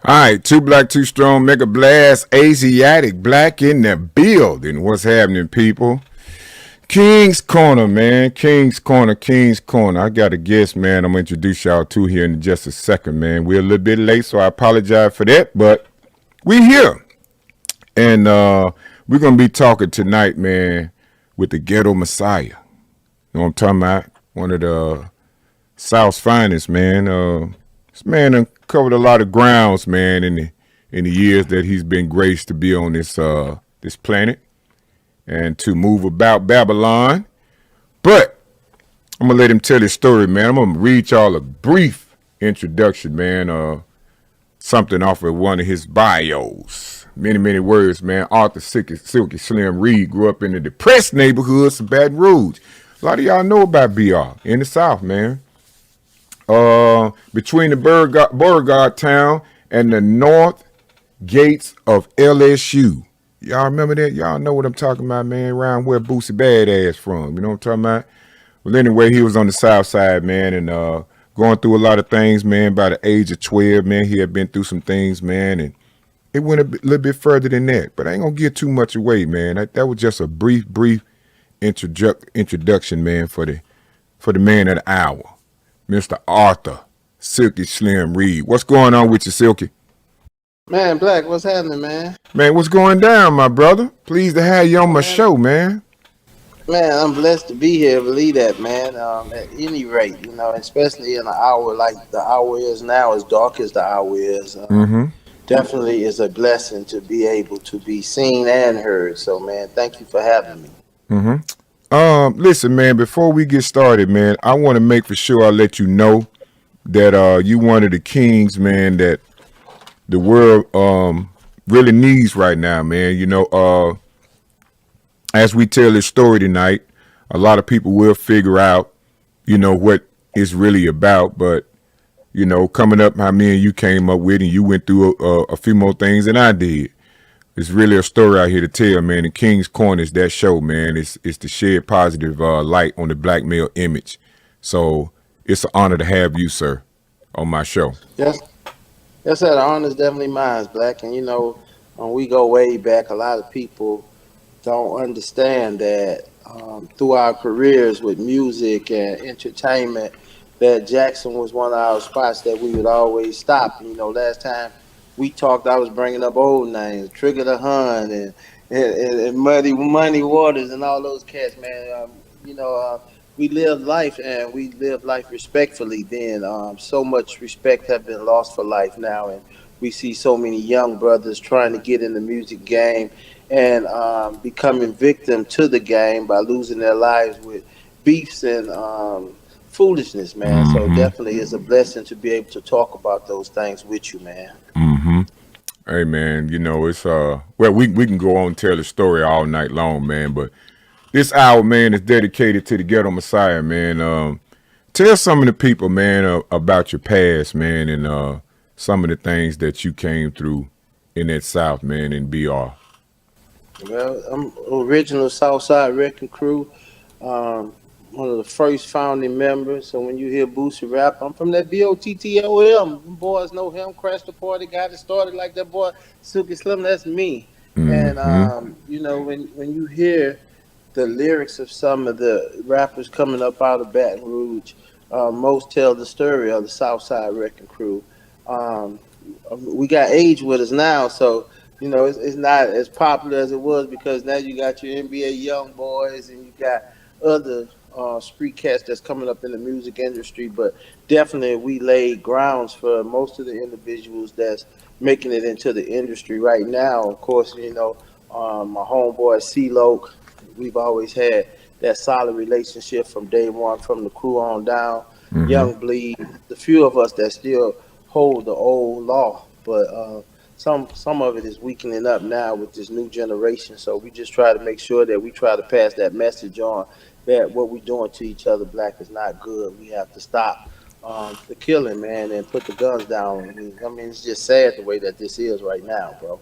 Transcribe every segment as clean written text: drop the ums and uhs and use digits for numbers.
All right, Blakk Too Strong Mega-Blast, Aziatikk Blakk in the building. What's happening, people? King's Corner, man. King's Corner, King's Corner. I got a guest, man. I'm going to introduce y'all to here in just a second, man. We're a little bit late, so I apologize for that, but we here. And we're going to be talking tonight, man, with the Ghetto Messiah. You know what I'm talking about? One of the South's finest, man. This man done covered a lot of grounds, man, in the years that he's been graced to be on this planet and to move about Babylon. But I'm gonna let him tell his story, man. I'm gonna read y'all a brief introduction, man. Something off of one of his bios. Many words, man. Arthur Silky Slim Reed grew up in the depressed neighborhoods of Baton Rouge. A lot of y'all know about BR in the South, man. Between the Beauregard town and the north gates of LSU. Y'all remember that? Y'all know what I'm talking about, man. Around where Boosie Badass from. You know what I'm talking about? Well, anyway, he was on the south side, man, and going through a lot of things, man. By the age of 12, man, he had been through some things, man, and it went a little bit further than that. But I ain't gonna give too much away, man. That was just a brief introduction, man, for the man of the hour. Mr. Arthur Silky Slim Reed. What's going on with you, Silky? Man, Black, what's happening, man? Man, what's going down, my brother? Pleased to have you on my show, man. Man, I'm blessed to be here. Believe that, man. At any rate, especially in an hour like the hour is now, as dark as the hour is, definitely is a blessing to be able to be seen and heard. So, man, thank you for having me. Listen, man, before we get started, man, I want to make for sure I let you know that you one of the kings, man, that the world really needs right now, man. As we tell this story tonight, a lot of people will figure out, what it's really about. But, coming up, how me and you came up with, and you went through a few more things than I did. It's really a story out here to tell, man. And King's Corner is that show, man. It's to shed positive light on the black male image. So it's an honor to have you, sir, on my show. Yes, yes, sir. The honor's definitely mine, Black. And, when we go way back, a lot of people don't understand that through our careers with music and entertainment, that Jackson was one of our spots that we would always stop. Last time we talked, I was bringing up old names, Trigger the Hun and Muddy Money Waters and all those cats, man. We lived life and we lived life respectfully then. So much respect have been lost for life now, and we see so many young brothers trying to get in the music game and becoming victim to the game by losing their lives with beefs and foolishness, man. So definitely it's a blessing to be able to talk about those things with you, man. Hey, man, it's well, we can go on and tell the story all night long, man. But this hour, man, is dedicated to the Ghetto Messiah, man. Tell some of the people, man, about your past, man, and some of the things that you came through in that South, man, in BR. Well, I'm original Southside Wrecking Crew. One of the first founding members. So when you hear Boosie rap, I'm from that BOTTOM. Them boys know him. Crash the Party, got it started like that boy Silky Slim. That's me. And when you hear the lyrics of some of the rappers coming up out of Baton Rouge, most tell the story of the Southside Wrecking Crew. We got age with us now, so it's not as popular as it was because now you got your NBA young boys and you got other street cats that's coming up in the music industry. But definitely we laid grounds for most of the individuals that's making it into the industry right now. Of course, my homeboy C-Loke, we've always had that solid relationship from day one, from the crew on down. Young Bleed, the few of us that still hold the old law, but some of it is weakening up now with this new generation. So we just try to make sure that we try to pass that message on, that what we're doing to each other, Black, is not good. We have to stop the killing, man, and put the guns down. I mean, it's just sad the way that this is right now, bro.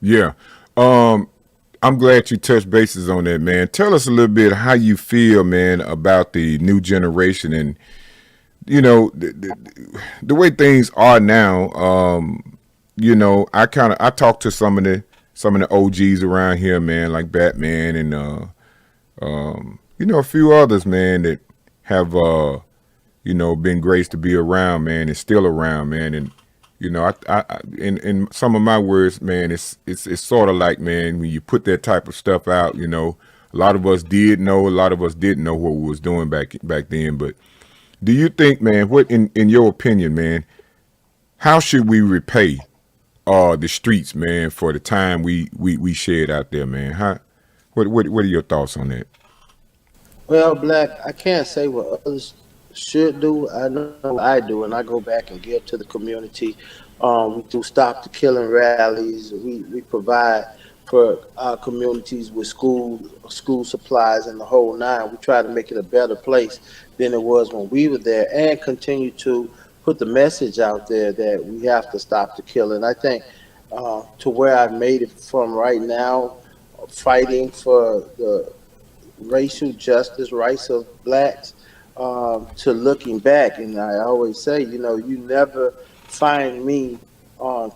Yeah. I'm glad you touched bases on that, man. Tell us a little bit how you feel, man, about the new generation and, the way things are now. I talked to some of the OGs around here, man, like Batman and a few others, man, that have been graced to be around, man, and still around, man. And in some of my words, man, it's sort of like, man, when you put that type of stuff out, a lot of us did know, a lot of us didn't know what we was doing back then. But do you think, man, what in your opinion, man, how should we repay the streets, man, for the time we shared out there, man? What are your thoughts on that? Well, Black, I can't say what others should do. I know what I do, and I go back and give to the community. We do stop the killing rallies. We provide for our communities with school supplies and the whole nine. We try to make it a better place than it was when we were there, and continue to put the message out there that we have to stop the killing. I think to where I've made it from right now, fighting for the racial justice, rights of blacks, to looking back. And I always say, you never find me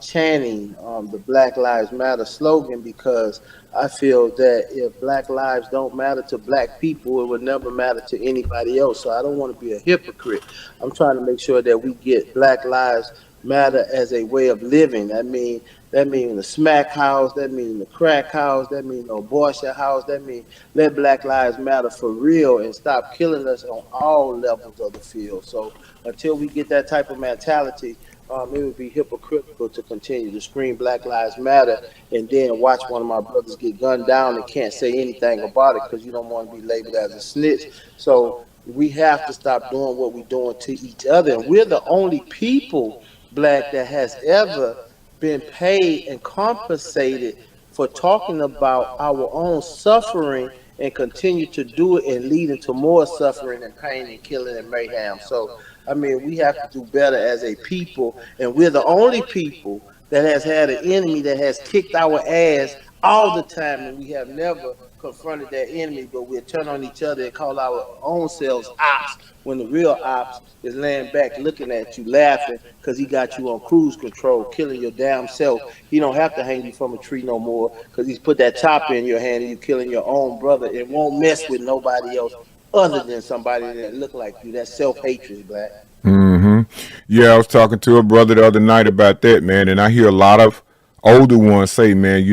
chanting the Black Lives Matter slogan, because I feel that if Black lives don't matter to Black people, it would never matter to anybody else. So I don't want to be a hypocrite. I'm trying to make sure that we get Black Lives Matter as a way of living. That mean the smack house, that mean the crack house, that mean the abortion house, that mean let Black Lives Matter for real and stop killing us on all levels of the field. So until we get that type of mentality, it would be hypocritical to continue to scream Black Lives Matter and then watch one of my brothers get gunned down and can't say anything about it because you don't want to be labeled as a snitch. So we have to stop doing what we're doing to each other. And we're the only people, Black, that has ever been paid and compensated for talking about our own suffering and continue to do it and leading to more suffering and pain and killing and mayhem. So, we have to do better as a people, and we're the only people that has had an enemy that has kicked our ass all the time, and we have never confronted that enemy, but we'll turn on each other and call our own selves ops when the real ops is laying back looking at you laughing because he got you on cruise control, killing your damn self. He don't have to hang you from a tree no more because he's put that chopper in your hand and you killing your own brother. It won't mess with nobody else other than somebody that look like you. That's self-hatred, Black. Mm-hmm. Yeah, I was talking to a brother the other night about that, man, and I hear a lot of older ones say, man,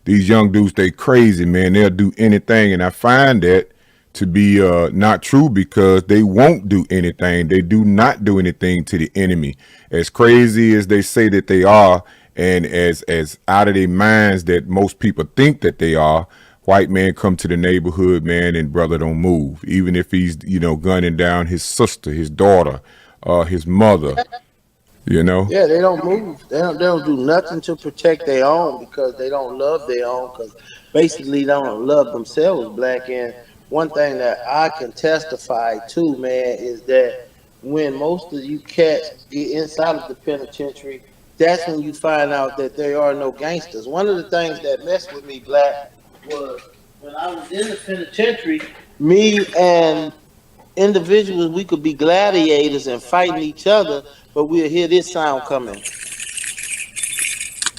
these young dudes, they crazy, man. They'll do anything, and I find that to be not true because they won't do anything. They do not do anything to the enemy. As crazy as they say that they are, and as out of their minds that most people think that they are, white man come to the neighborhood, man, and brother don't move. Even if he's, gunning down his sister, his daughter, his mother, Yeah, they don't move. They don't do nothing to protect their own because they don't love their own, because basically they don't love themselves, Black. And one thing that I can testify to, man, is that when most of you cats get inside of the penitentiary, that's when you find out that there are no gangsters. One of the things that messed with me, Black, was when I was in the penitentiary, me and individuals, we could be gladiators and fighting each other, but we'll hear this sound coming.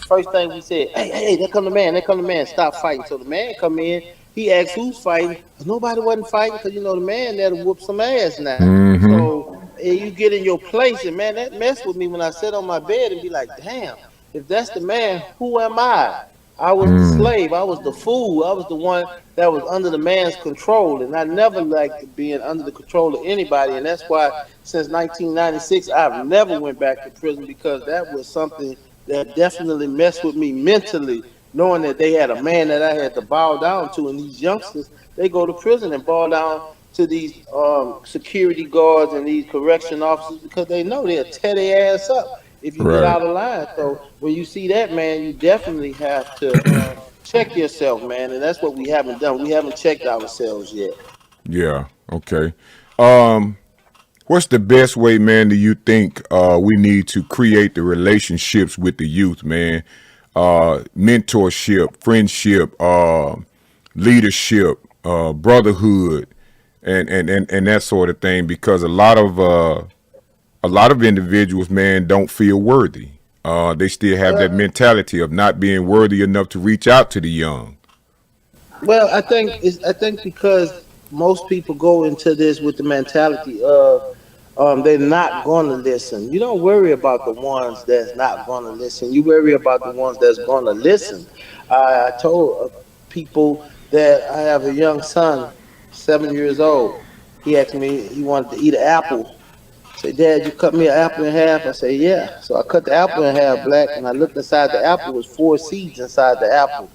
First thing we said, hey, there come the man, stop fighting. So the man come in, he asked who's fighting. Nobody wasn't fighting because, the man there to whoop some ass now. Mm-hmm. So and you get in your place, and man, that messed with me when I sit on my bed and be like, damn, if that's the man, who am I? I was the slave. I was the fool. I was the one that was under the man's control. And I never liked being under the control of anybody. And that's why since 1996, I've never went back to prison, because that was something that definitely messed with me mentally, knowing that they had a man that I had to bow down to. And these youngsters, they go to prison and bow down to these security guards and these correction officers because they know they'll tear their ass up if you get out of line. So when you see that, man, you definitely have to check yourself, man. And that's what we haven't done. We haven't checked ourselves yet. Yeah. Okay. What's the best way, man, do you think we need to create the relationships with the youth, man? Mentorship, friendship, leadership, brotherhood, and that sort of thing, because a lot of individuals, man, don't feel worthy. They still have that mentality of not being worthy enough to reach out to the young. Well, I think because most people go into this with the mentality of they're not going to listen. You don't worry about the ones that's not going to listen. You worry about the ones that's going to listen. I told people that I have a young son, 7 years old. He asked me he wanted to eat an apple. I said, Dad, you cut me an apple in half? I said, yeah. So I cut the apple in half, Black, and I looked inside the apple. It was 4 seeds inside the apple.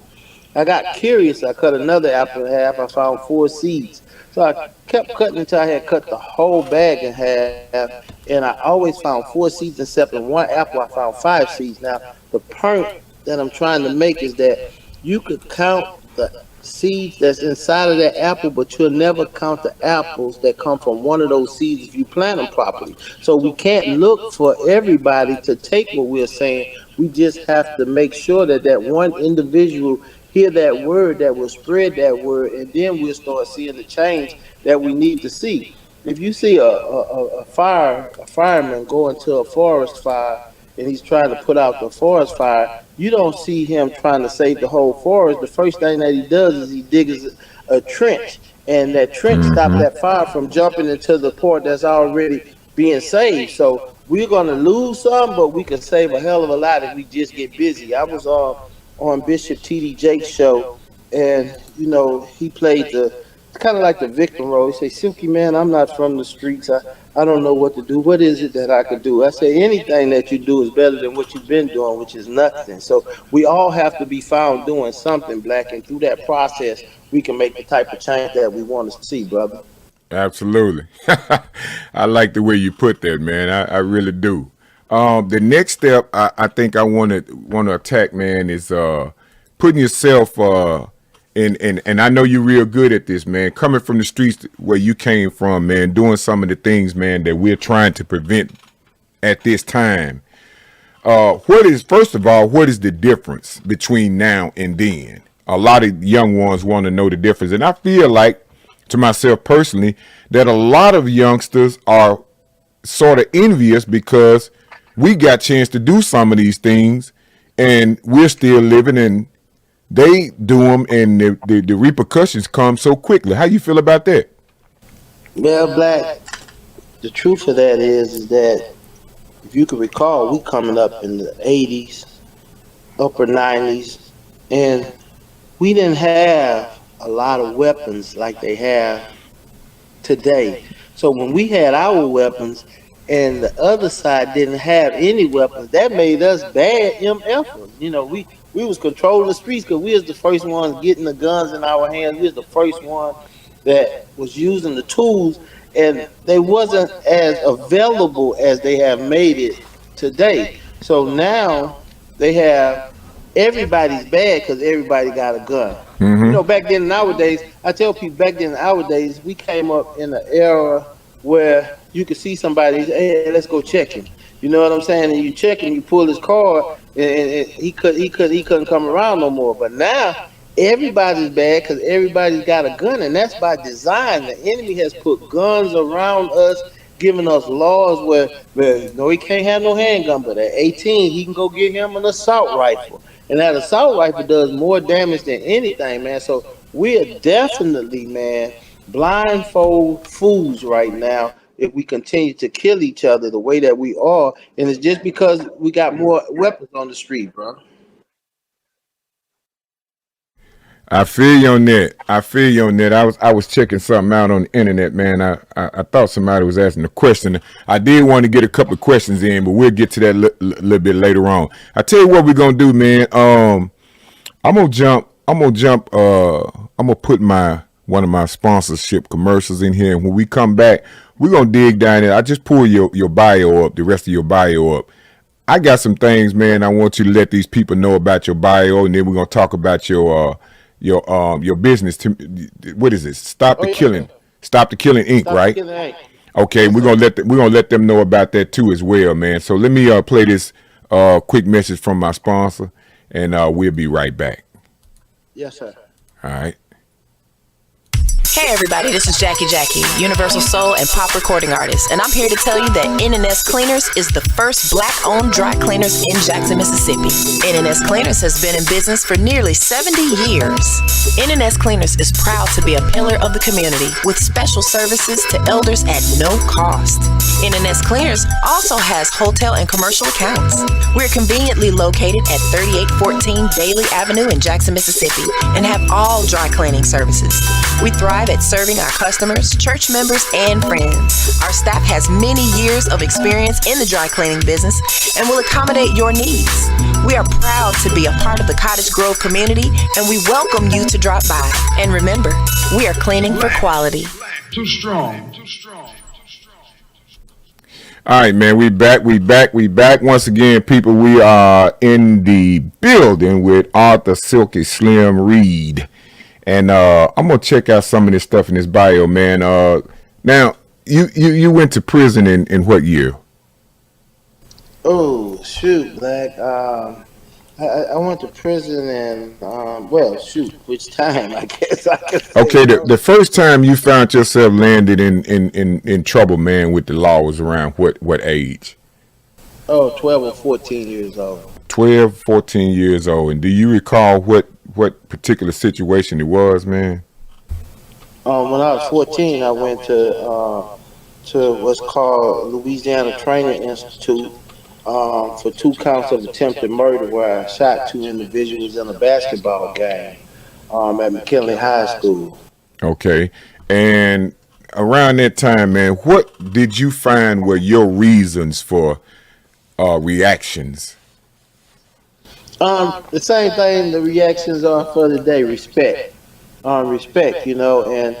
I got curious. I cut another apple in half. I found 4 seeds. So I kept cutting until I had cut the whole bag in half. And I always found 4 seeds except in one apple I found 5 seeds. Now, the point that I'm trying to make is that you could count the seeds that's inside of that apple, but you'll never count the apples that come from one of those seeds if you plant them properly. So we can't look for everybody to take what we're saying. We just have to make sure that that one individual hear that word, that will spread that word, and then we'll start seeing the change that we need to see. If you see a fireman go into a forest fire and he's trying to put out the forest fire, you don't see him trying to save the whole forest. The first thing that he does is he digs a trench, and that trench stops that fire from jumping into the part that's already being saved. So we're going to lose some, but we can save a hell of a lot if we just get busy. I was on Bishop T.D. Jake's show, and he played the kind of like the victim role. He said, Silky, man, I'm not from the streets. I don't know what to do. What is it that I could do? I say, anything that you do is better than what you've been doing, which is nothing. So we all have to be found doing something, Black, and through that process, we can make the type of change that we want to see, brother. Absolutely. I like the way you put that, man. I really do. The next step I think I want to attack, man, is putting yourself and I know you're real good at this, man. Coming from the streets where you came from, man, doing some of the things, man, that we're trying to prevent at this time. First of all, what is the difference between now and then? A lot of young ones want to know the difference, and I feel like, to myself personally, that a lot of youngsters are sort of envious because we got a chance to do some of these things, and we're still living, and they do them, and the repercussions come so quickly. How you feel about that? Well, Black, the truth of that is that if you can recall, we coming up in the 80s, upper 90s, and we didn't have a lot of weapons like they have today. So when we had our weapons and the other side didn't have any weapons, that made us bad MFers. We was controlling the streets because we was the first ones getting the guns in our hands. We was the first one that was using the tools, and they wasn't as available as they have made it today. So now they have everybody's bad because everybody got a gun. Back then nowadays, I tell people back then nowadays, we came up in an era where you could see somebody, hey, let's go check him. You know what I'm saying? And you check him, you pull his card, and he couldn't come around no more. But now everybody's bad because everybody's got a gun, and that's by design. The enemy has put guns around us, giving us laws where no, he can't have no handgun, but at 18 he can go get him an assault rifle, and that assault rifle does more damage than anything, man. So we're definitely, man, blindfold fools right now if we continue to kill each other the way that we are, and it's just because we got more weapons on the street, bro. I feel you on that. I was checking something out on the internet, man. I thought somebody was asking a question. I did want to get a couple of questions in, but we'll get to that little bit later on. I tell you what we're gonna do, man. I'm gonna put one of my sponsorship commercials in here, and when we come back, we're gonna dig down in. I just pull your bio up, the rest of your bio up. I got some things, man. I want you to let these people know about your bio, and then we're gonna talk about your business. What is it? Stop the Killing Inc. Right? Okay, we're gonna let them know about that too as well, man. So let me play this quick message from my sponsor, and we'll be right back. Yes, sir. All right. Hey everybody, this is Jackie, Universal Soul and Pop recording artist, and I'm here to tell you that NNS Cleaners is the first Black-owned dry cleaners in Jackson, Mississippi. NNS Cleaners has been in business for nearly 70 years. NNS Cleaners is proud to be a pillar of the community with special services to elders at no cost. NNS Cleaners also has hotel and commercial accounts. We're conveniently located at 3814 Bailey Avenue in Jackson, Mississippi, and have all dry cleaning services. We thrive at serving our customers, church members, and friends. Our staff has many years of experience in the dry cleaning business and will accommodate your needs. We are proud to be a part of the Cottage Grove community, and we welcome you to drop by. And remember, we are cleaning for quality. Too strong. All right, man, we back once again, people. We are in the building with Arthur Silky Slim Reed. And I'm gonna check out some of this stuff in his bio, man. Now, you went to prison in what year? Oh shoot, Black. I went to prison in which time? I guess I could say. Okay, the first time you found yourself landed in trouble, man, with the law was around what age? 12 or 14 years old. 12, 14 years old. And do you recall what particular situation it was, man? When I was 14, I went to what's called Louisiana Training Institute for 2 counts of attempted murder, where I shot 2 individuals in a basketball game at McKinley High School. Okay. And around that time, man, what did you find were your reasons for reactions? The same thing the reactions are for today. Respect, you know. And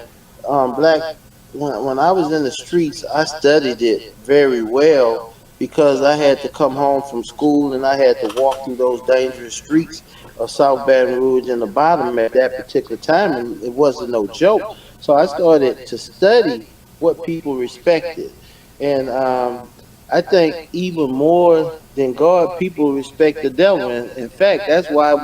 Black, when I was in the streets, I studied it very well because I had to come home from school and I had to walk through those dangerous streets of South Baton Rouge and the bottom at that particular time, and it wasn't no joke. So I started to study what people respected, and I think even more than God, people respect the devil. And in fact, that's why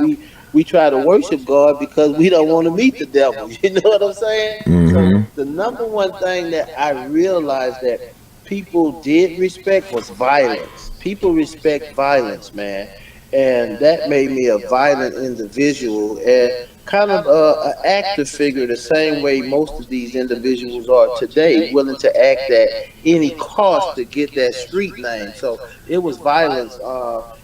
we try to worship God, because we don't want to meet the devil. You know what I'm saying? Mm-hmm. So the number one thing that I realized that people did respect was violence. People respect violence, man. And that made me a violent individual and kind of an active figure, the same way most of these individuals are today, willing to act at any cost to get that street name. So it was violence,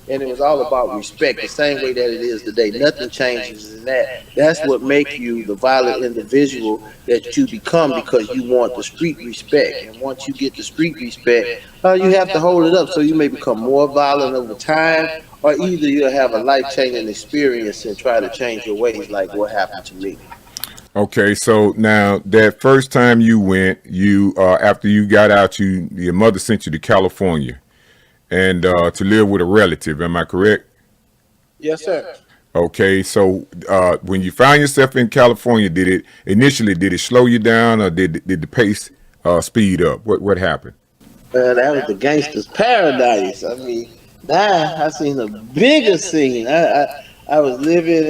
and it was all about respect, the same way that it is today. Nothing changes in that. That's what makes you the violent individual that you become, because you want the street respect. And once you get the street respect, you have to hold it up, so you may become more violent over time, or either you'll have a life-changing experience and try to change your ways, like what happened to me. Okay, so now that first time you went, after you got out, your mother sent you to California and to live with a relative. Am I correct? Yes, sir. Okay, so when you found yourself in California, did it slow you down, or did the pace speed up? What happened? That was the gangster's paradise. I mean, now I seen a bigger scene. I was living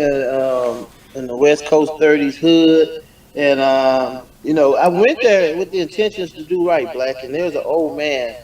in the West Coast 30s hood, and I went there with the intentions to do right, Black. And there's an old man.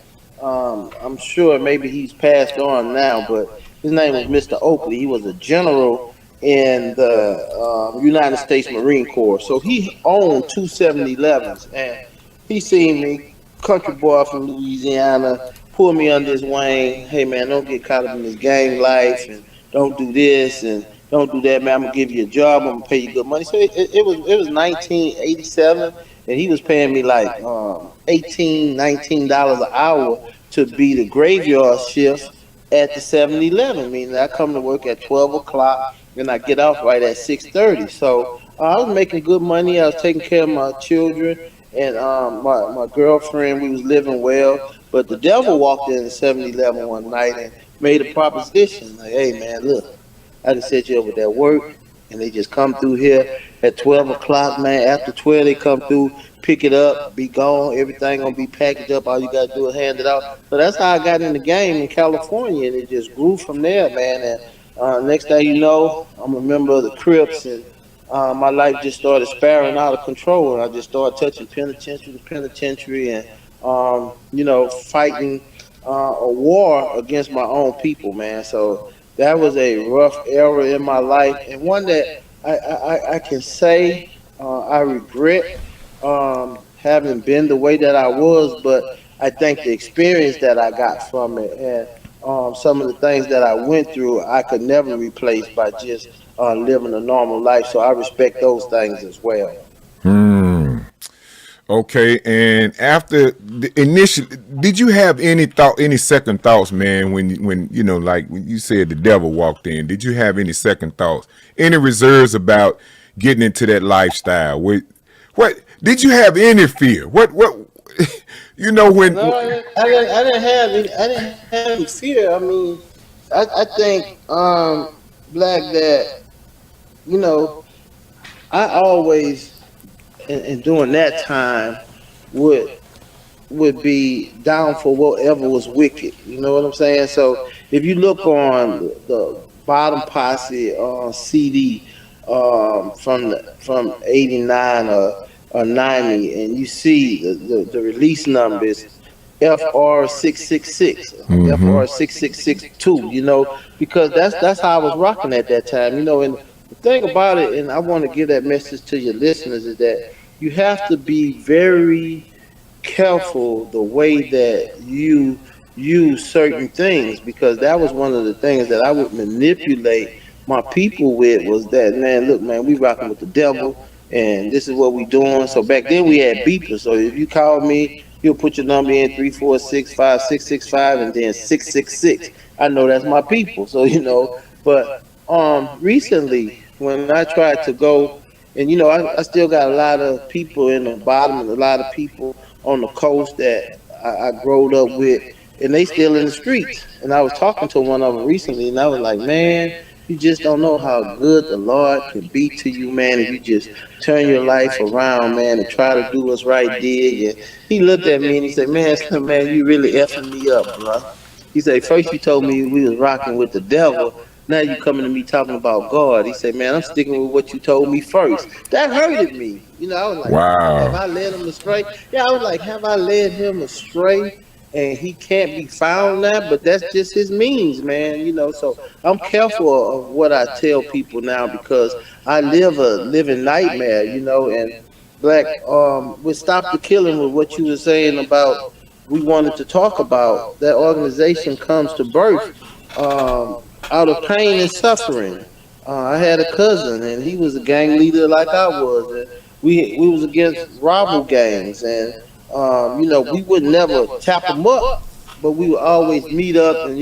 I'm sure maybe he's passed on now, but his name was Mr. Oakley. He was a general in the United States Marine Corps. So he owned 2 7-Elevens, and he seen me, country boy from Louisiana, pull me under his wing. Hey man, don't get caught up in this gang life, and don't do this and don't do that, man. I'm gonna give you a job. I'm gonna pay you good money. So it was 1987, and he was paying me like $18, $19 an hour to be the graveyard shift at the 7-Eleven. Meaning I come to work at 12 o'clock and I get off right at 6:30. So I was making good money. I was taking care of my children and my girlfriend. We was living well. But the devil walked in the 7-Eleven one night and made a proposition. Like, hey man, look, I just set you up with that work, and they just come through here at 12 o'clock, man. After 12, they come through, pick it up, be gone. Everything gonna be packaged up. All you gotta do is hand it out. So that's how I got in the game in California, and it just grew from there, man. And next thing you know, I'm a member of the Crips, and my life just started spiraling out of control, and I just started touching penitentiary to penitentiary, and fighting a war against my own people, man. So that was a rough era in my life, and one that I can say I regret having been the way that I was, but I think the experience that I got from it and some of the things that I went through, I could never replace by just living a normal life. So I respect those things as well. Hmm. Okay, and after the initial, did you have any second thoughts, man? When like when you said the devil walked in, did you have any second thoughts, any reserves about getting into that lifestyle? What did you have any fear? What when? No, I didn't have any. I didn't have any fear. I mean, I think Black that you know I always in during that time would be down for whatever was wicked. You know what I'm saying? So if you look on the Bottom Posse CD from '89 or '90, and you see the release numbers FR666, FR6662. Because that's how I was rocking at that time. And the thing about it, and I want to give that message to your listeners, is that you have to be very careful the way that you use certain things, because that was one of the things that I would manipulate my people with, was that, man, look, man, we rocking with the devil and this is what we doing. So back then we had beepers. So if you call me, you'll put your number in 3465665 and then 666. I know that's my people. So but recently when I tried to go, and I still got a lot of people in the bottom and a lot of people on the coast that I growed up with, and they still in the streets. And I was talking to one of them recently, and I was like, man, you just don't know how good the Lord can be to you, man, if you just turn your life around, man, and try to do what's right, dig. And he looked at me and he said, man, you really effing me up, bro. He said, first you told me we was rocking with the devil. Now you coming to me talking about God. He said, man, I'm sticking with what you told me first. That hurted me. I was like, Wow. Have I led him astray? Yeah, I was like, have I led him astray? And he can't be found now, but that's just his means, man. So I'm careful of what I tell people now, because I live a living nightmare, and Black, we Stop the Killing with what you were saying about we wanted to talk about. That organization comes to birth out of pain and suffering. I had a cousin, and he was a gang leader like I was. And we was against rival gangs, and we would never tap them up, but we would always meet up, and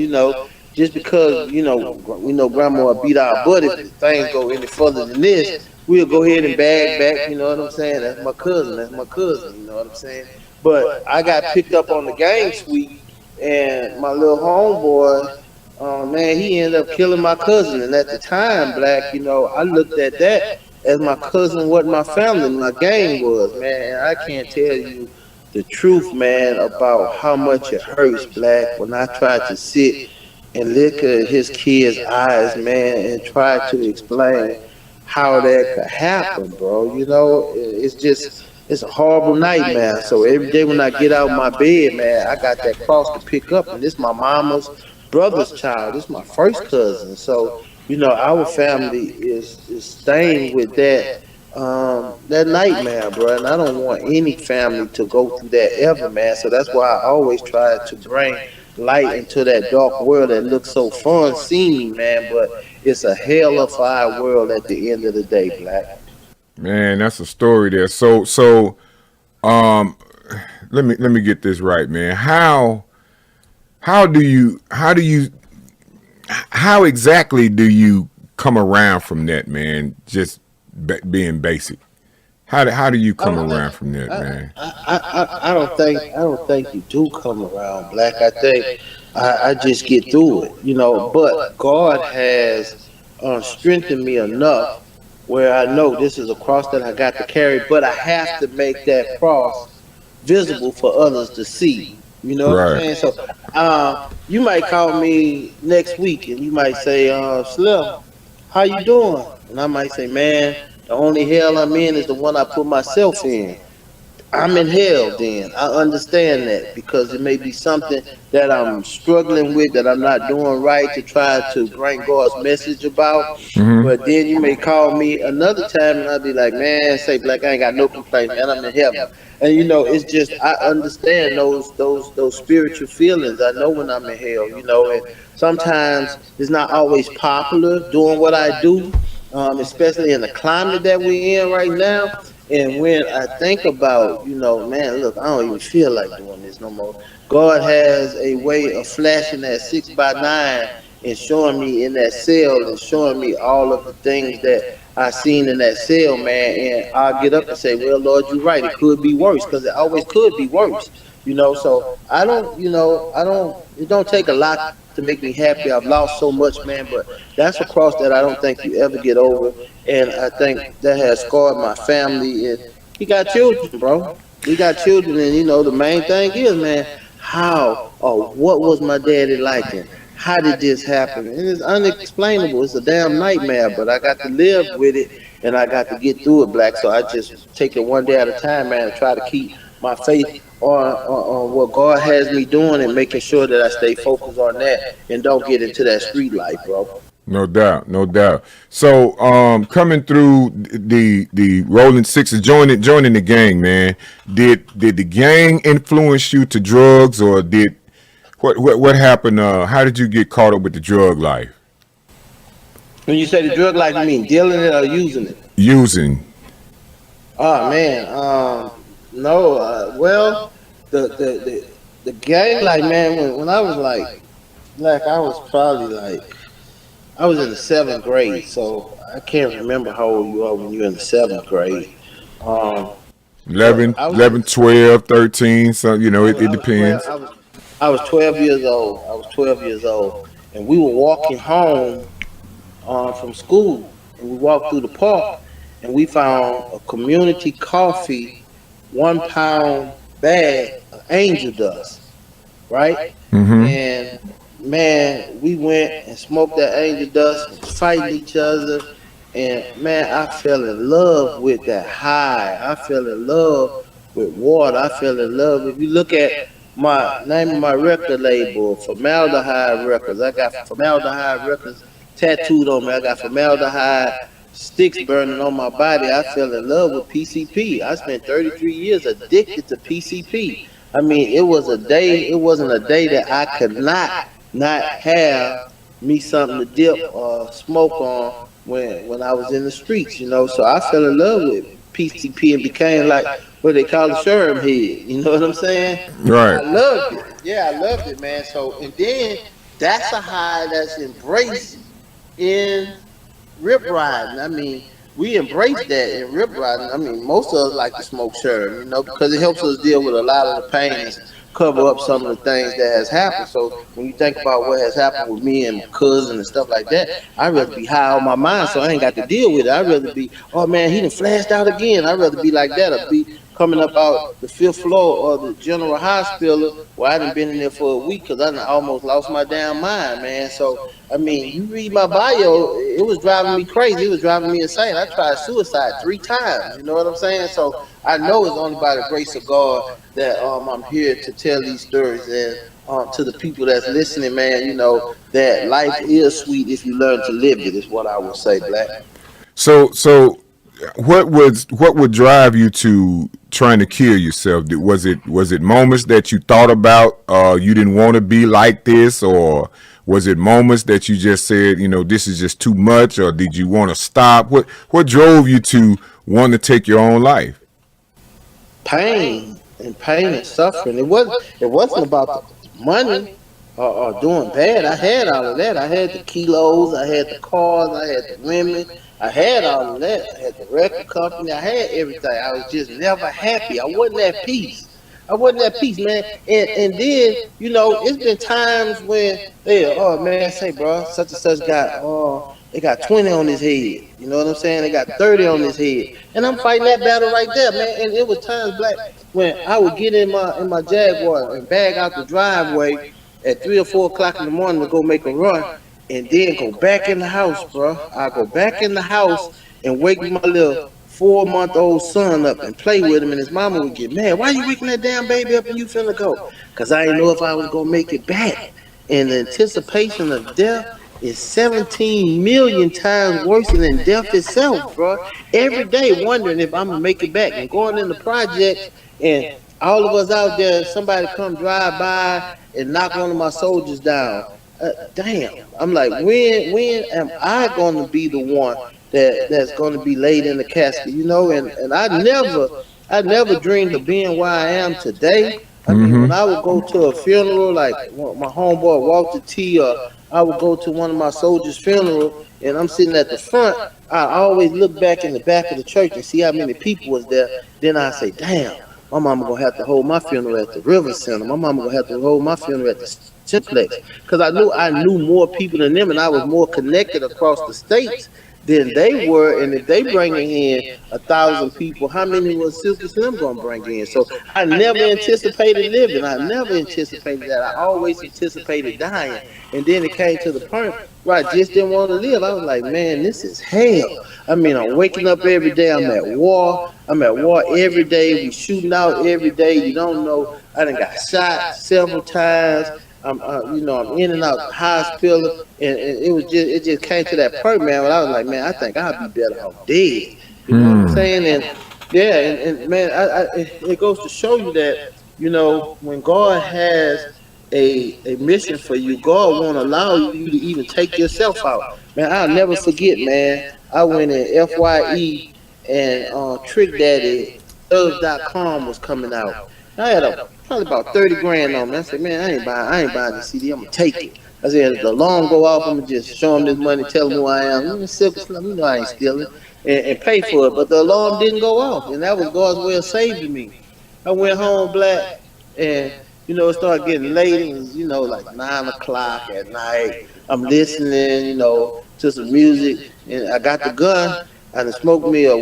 just because we know Grandma beat our butt if things go any further than this, we'll go ahead and bag back. You know what I'm saying? That's my cousin. You know what I'm saying? But I got picked up on the gang sweep, and my little homeboy, man, he ended up killing my cousin. And at the time, Black, I looked at that as my cousin, what my family, my gang was, man. And I can't tell you the truth, man, about how much it hurts, Black, when I tried to sit and look at his kid's eyes, man, and try to explain how that could happen, bro. It's a horrible nightmare. So every day when I get out of my bed, man, I got that cross to pick up, and this my mama's brother's child. This is my first cousin. So, our family is staying with that nightmare, bro. And I don't want any family to go through that ever, man. So that's why I always try to bring light into that dark world that looks so fun seeming, man, but it's a hellified world at the end of the day, Black. Man, that's a story there. So let me get this right, man. How exactly do you come around from that, man? Just being basic. How do you come around from that, man? I don't think you do come around, Black. I think I just get through it, But God has strengthened me enough where I know this is a cross that I got to carry, but I have to make that cross visible for others to see. You know what I'm saying? So you might call me next week and you might say, Slim, how you doing? And I might say, man, The only hell I'm in is the one I put myself in. I'm in hell then. I understand that because it may be something that I'm struggling with that I'm not doing right to try to bring God's message about. Mm-hmm. But then you may call me another time and I'll be like, man, say Black, I ain't got no complaints, man. I'm in heaven. And it's just I understand those spiritual feelings. I know when I'm in hell, and sometimes it's not always popular doing what I do, especially in the climate that we're in right now. And when I think about, man, look, I don't even feel like doing this no more. God has a way of flashing that 6x9 and showing me in that cell and showing me all of the things that I seen in that cell, man. And I'll get up and say, well, Lord, you're right. It could be worse because it always could be worse, So it don't take a lot to make me happy. I've lost so much, man, but that's a cross that I don't think you ever get over. And I think that has scarred my family. And we got children, bro. We got children, and the main thing is, man, how or what was my daddy like, and how did this happen? And it's unexplainable. It's a damn nightmare, but I got to live with it, and I got to get through it, Black. So I just take it one day at a time, man, and try to keep my faith on what God has me doing and making sure that I stay focused on that and don't get into that street life, bro. No doubt, no doubt. So, coming through the Rolling Sixes, joining the gang, man. Did the gang influence you to drugs, or did what happened? How did you get caught up with the drug life? When you say the drug life, you mean dealing it or using it? Using. Oh man, no. Well, the gang, like, man, when I was like I was probably like. I was in the 7th grade, so I can't remember how old you are when you're in the 7th grade. 11, 12, 13, so, it depends. I was 12 years old. I was 12 years old. And we were walking home from school. And we walked through the park, and we found a community coffee 1-pound bag of angel dust, right? Mm-hmm. And man, we went and smoked that angel dust and fighting each other. And man, I fell in love with that high. I fell in love with water. I fell in love. If you look at my name of my record label, Formaldehyde Records, I got Formaldehyde Records tattooed on me. I got formaldehyde sticks burning on my body. I fell in love with PCP. I spent 33 years addicted to PCP. I mean, it wasn't a day that I could not have me something to dip or smoke on when I was in the streets, So I fell in love with PCP and became like what they call a sherm head. You know what I'm saying? Right. I loved it. Yeah, I loved it, man. So, and then that's a high that's embraced in rip riding. I mean, we embrace that in rip riding. I mean, most of us like to smoke sherm, because it helps us deal with a lot of the pain and cover up some of the things that has happened. So when you think about what has happened with me and my cousin and stuff like that, I'd rather be high on my mind so I ain't got to deal with it. I'd rather be, oh man, he done flashed out again. I'd rather be like that or be coming up out the 5th floor of the general hospital where I done been in there for a week because I done almost lost my damn mind, man. So, I mean, you read my bio, it was driving me crazy. It was driving me insane. I tried suicide 3 times. You know what I'm saying? So I know it's only by the grace of God that I'm here to tell these stories. And to the people that's listening, man, that life is sweet if you learn to live it, is what I would say, Black. So what would drive you to trying to kill yourself? Was it moments that you thought about you didn't want to be like this, or was it moments that you just said, this is just too much, or did you want to stop? What drove you to want to take your own life? Pain and suffering. It wasn't about the money or doing bad. I had all of that. I had the kilos, I had the cars, I had the women. I had all of that. I had the record company. I had everything. I was just never happy. I wasn't at peace. Man. And then, it's been times when say, bro, such and such they got 20 on his head. You know what I'm saying? They got 30 on his head. And I'm fighting that battle right there, man. And it was times, Black, when I would get in my Jaguar and bag out the driveway at 3 or 4 o'clock in the morning to go make a run. And then go back in the house, bro. I go back in the house and wake my little 4-month-old son up and play with him, and his mama would get mad. Why you waking that damn baby up and you finna go? Because I didn't know if I was gonna make it back. And the anticipation of death is 17 million times worse than death itself, bro. Every day wondering if I'm gonna make it back, and going in the project, and all of us out there, somebody come drive by and knock one of my soldiers down. Damn, I'm like, when am I gonna be the one that's gonna be laid in the casket, you know? And I never dreamed of being where I am today. I mean, when I would go to a funeral, like my homeboy Walter T, or I would go to one of my soldiers' funeral, and I'm sitting at the front, I always look back in the back of the church and see how many people was there. Then I say, damn, my mama gonna have to hold my funeral at the River Center. My mama gonna have to hold my funeral at the Simplex, because I knew more people than them, and I was more connected across the states than they were. And if they bringing in 1,000 people, how many was Silky Slim gonna bring in? So I never anticipated living. I never anticipated that. I always anticipated dying. And then it came to the point where I just didn't want to live. I was like, man, this is hell. I mean, I'm waking up every day. I'm at war. I'm at war every day. We shooting out every day. You don't know. I done got shot several times. I'm in and out of the hospital, and it just came to that point, man, where I was like, man, I think I'll be better off dead. You know what I'm saying? And yeah, and man, it goes to show you that, you know, when God has a mission for you, God won't allow you to even take yourself out. Man, I'll never forget, man. I went in FYE, and Trick Daddy Thugs.com was coming out. I had probably about 30 grand on me. I said, man, I ain't buying the CD. I'm gonna take it. I said, if the alarm go off, I'm gonna just show them this money, tell them who I am. Silky Slim, you know I ain't stealing, and pay for it. But the alarm didn't go off, and that was God's way of saving me. I went home, Black, and you know, it started getting late. It was, you know, like 9 o'clock at night. I'm listening, you know, to some music, and I got the gun. I done smoked me a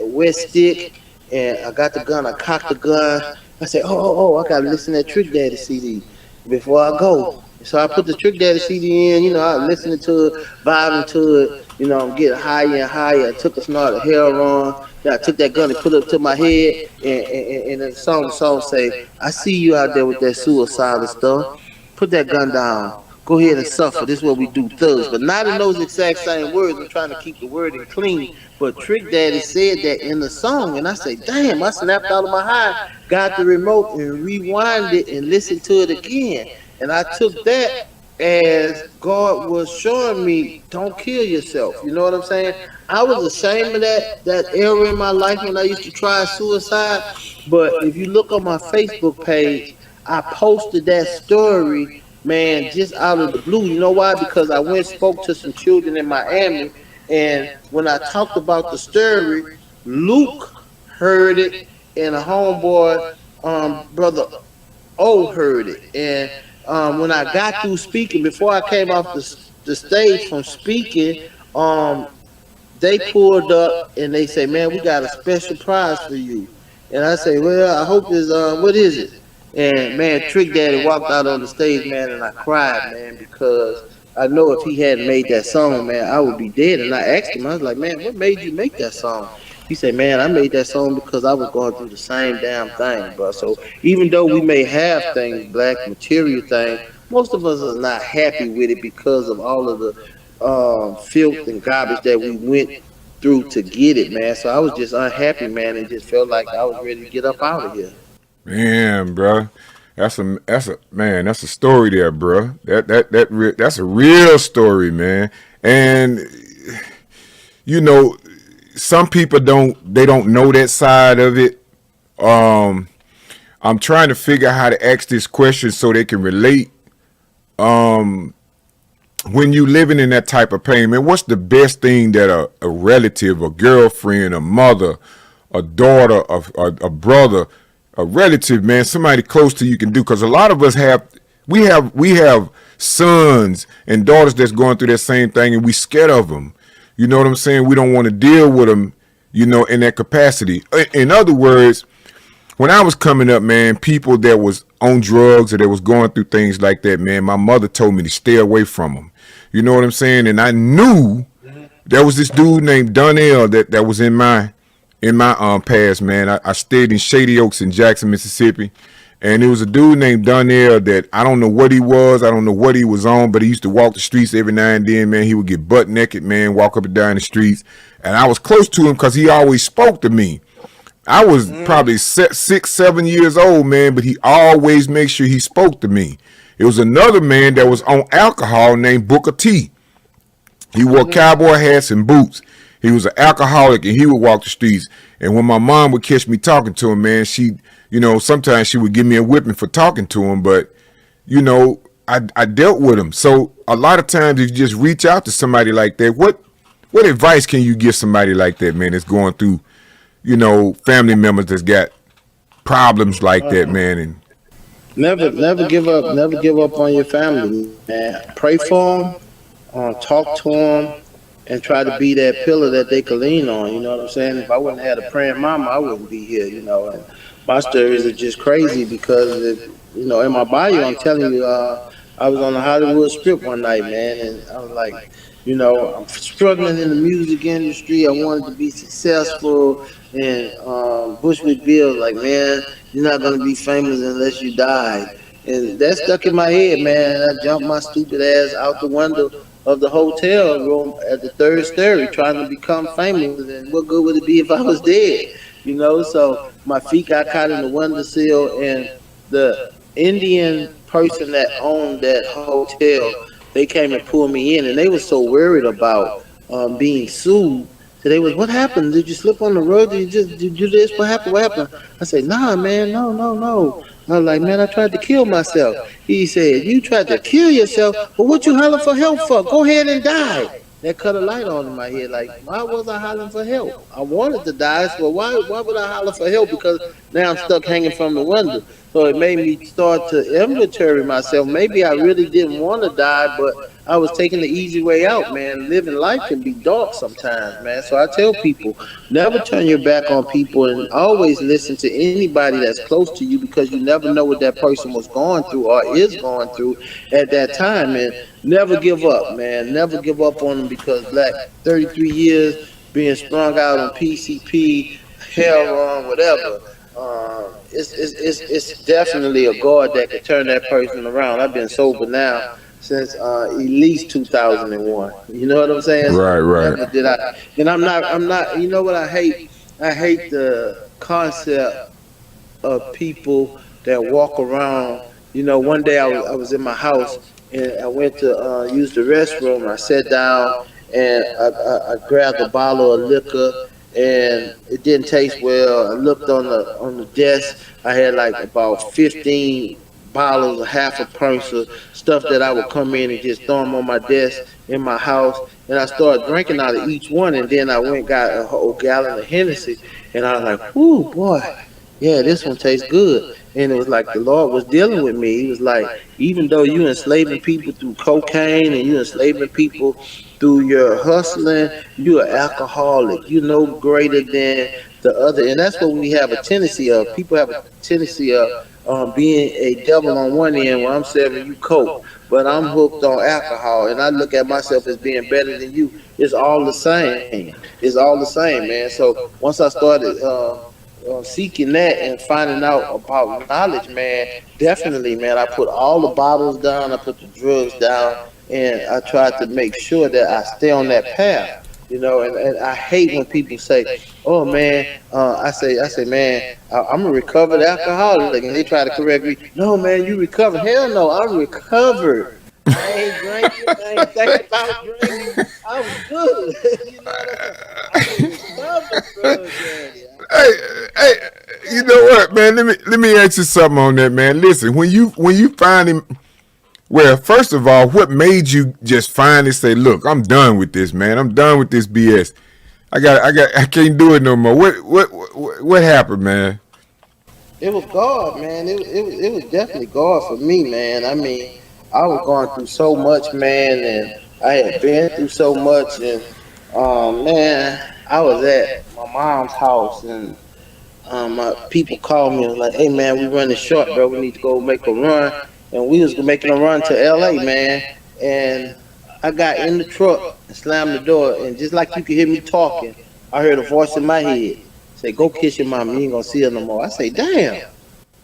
wet stick, and I got the gun. I cocked the gun. I said, I gotta listen to that Trick Daddy CD before I go. So I put the Trick Daddy CD in, you know, I was listening to it, vibing to it, you know, I'm getting higher and higher. I took a snort of heroin, then I took that gun and put it up to my head, and the song say, I see you out there with that suicidal stuff. Put that gun down. Go ahead and suffer. This is what we do, thugs. But not in those exact same words. I'm trying to keep the wording clean. But Trick Daddy said that in the song, and I said, damn, I snapped out of my high, got the remote and rewind it and listened to it again. And I took that as God was showing me, don't kill yourself. You know what I'm saying? I was ashamed of that era in my life when I used to try suicide. But if you look on my Facebook page, I posted that story, man, just out of the blue. You know why? Because I went and spoke to some children in Miami, and when I talked about the story, Luke heard it, and a homeboy, brother O, heard it. And when I got through speaking, before I came off the stage from speaking, they pulled up and they say, man, we got a special prize for you. And I say, well, I hope it's, what is it? And man, Trick Daddy walked out on the stage, man, and I cried, man, because I know if he hadn't made that song, man, I would be dead. And I asked him, I was like, man, what made you make that song? He said, man, I made that song because I was going through the same damn thing, bro. So even though we may have things, Black, material things, most of us are not happy with it because of all of the filth and garbage that we went through to get it, man. So I was just unhappy, man, and just felt like I was ready to get up out of here. Man, bro, that's a story there, bro. That's a real story, man. And you know, some people don't know that side of it. I'm trying to figure out how to ask this question so they can relate. When you living in that type of pain, man, what's the best thing that a relative, a girlfriend, a mother, a daughter, a brother, a relative, man, somebody close to you can do? Because a lot of us have sons and daughters that's going through that same thing, and we scared of them. You know what I'm saying? We don't want to deal with them, you know, in that capacity. In other words, when I was coming up, man, people that was on drugs or that was going through things like that, man, my mother told me to stay away from them. You know what I'm saying? And I knew there was this dude named Donnell that was in my past, man. I stayed in Shady Oaks in Jackson, Mississippi. And there was a dude named Donnell that I don't know what he was. I don't know what he was on, but he used to walk the streets every now and then, man. He would get butt naked, man, walk up and down the streets. And I was close to him because he always spoke to me. I was probably 6, 7 years old, man, but he always made sure he spoke to me. It was another man that was on alcohol named Booker T. He wore cowboy hats and boots. He was an alcoholic, and he would walk the streets. And when my mom would catch me talking to him, man, sometimes she would give me a whipping for talking to him. But, I dealt with him. So a lot of times, if you just reach out to somebody like that, what advice can you give somebody like that, man, that's going through, family members that's got problems like that, man? And never give up. Never give up on your family, man. Pray for them, talk to them, and try to be that pillar that they can lean on. You know what I'm saying? If I wouldn't have had a praying mama, I wouldn't be here. And my stories are just crazy because, in my bio, I'm telling you, I was on the Hollywood Strip one night, man, and I was like, I'm struggling in the music industry. I wanted to be successful. And Bushwick Bill, like, man, you're not going to be famous unless you die. And that stuck in my head, man. I jumped my stupid ass out the window of the hotel room at the Third Story trying to become famous. And what good would it be if I was dead? So my feet got caught in the windowsill, and the Indian person that owned that hotel, they came and pulled me in, and they were so worried about being sued. So they was, what happened? Did you slip on the road? Did you do this? What happened? I said, nah, man, no. I was like, man, I tried to kill myself. He said, you tried to kill yourself? Well, what you hollering for help for? Go ahead and die. That cut a light on in my head. Like, why was I hollering for help? I wanted to die, so why would I holler for help? Because now I'm stuck hanging from the window. So it made me start to inventory myself. Maybe I really didn't want to die, but I was taking the easy way out, man. Living life can be dark sometimes, man. So I tell people, never turn your back on people, and always listen to anybody that's close to you, because you never know what that person was going through or is going through at that time. And never give up, man. Never give up on them, because Black, 33 years being strung out on PCP, heroin, whatever. It's definitely a God that can turn that person around. I've been sober now since at least 2001. You know what I'm saying? Right. And I'm not. You know what I hate? I hate the concept of people that walk around. One day I was in my house and I went to use the restroom. I sat down and I grabbed a bottle of liquor, and it didn't taste well. I looked on the desk. I had like about 15 bottles, half a purse of stuff that I would come in and just throw them on my desk in my house. And I started drinking out of each one, and then I went and got a whole gallon of Hennessy. And I was like, "Ooh, boy, yeah, this one tastes good." And it was like the Lord was dealing with me. He was like, even though you enslaving people through cocaine and you enslaving people through your hustling, you're an alcoholic. You're no greater than the other. And that's what we have a tendency of. People have a tendency of being a devil on one end when I'm serving you coke, but I'm hooked on alcohol, and I look at myself as being better than you. It's all the same. It's all the same, man. So once I started seeking that and finding out about knowledge, man, definitely, man, I put all the bottles down, I put the drugs down, and I tried to make sure that I stay on that path. And I hate when people say, "Oh man," I say, "Man, I'm a recovered alcoholic," and they try to correct me. "No, man, you recovered." Hell no, I'm recovered. I ain't drinking. I ain't thinking about drinking. I'm good. You know what I'm saying? I'm recovered, Hey, you know what, man? Let me ask you something on that, man. Listen, when you find him. Well, first of all, what made you just finally say, "Look, I'm done with this, man. I'm done with this BS. I can't do it no more." What happened, man? It was God, man. It was definitely God for me, man. I mean, I was going through so much, man, and I had been through so much, and man, I was at my mom's house, and my people called me and was like, "Hey, man, we running short, bro. We need to go make a run." And we was making a run to LA, man. And I got in the truck and slammed the door, and just like you could hear me talking, I heard a voice in my head say, "Go kiss your mama. You ain't gonna see her no more." I say, "Damn."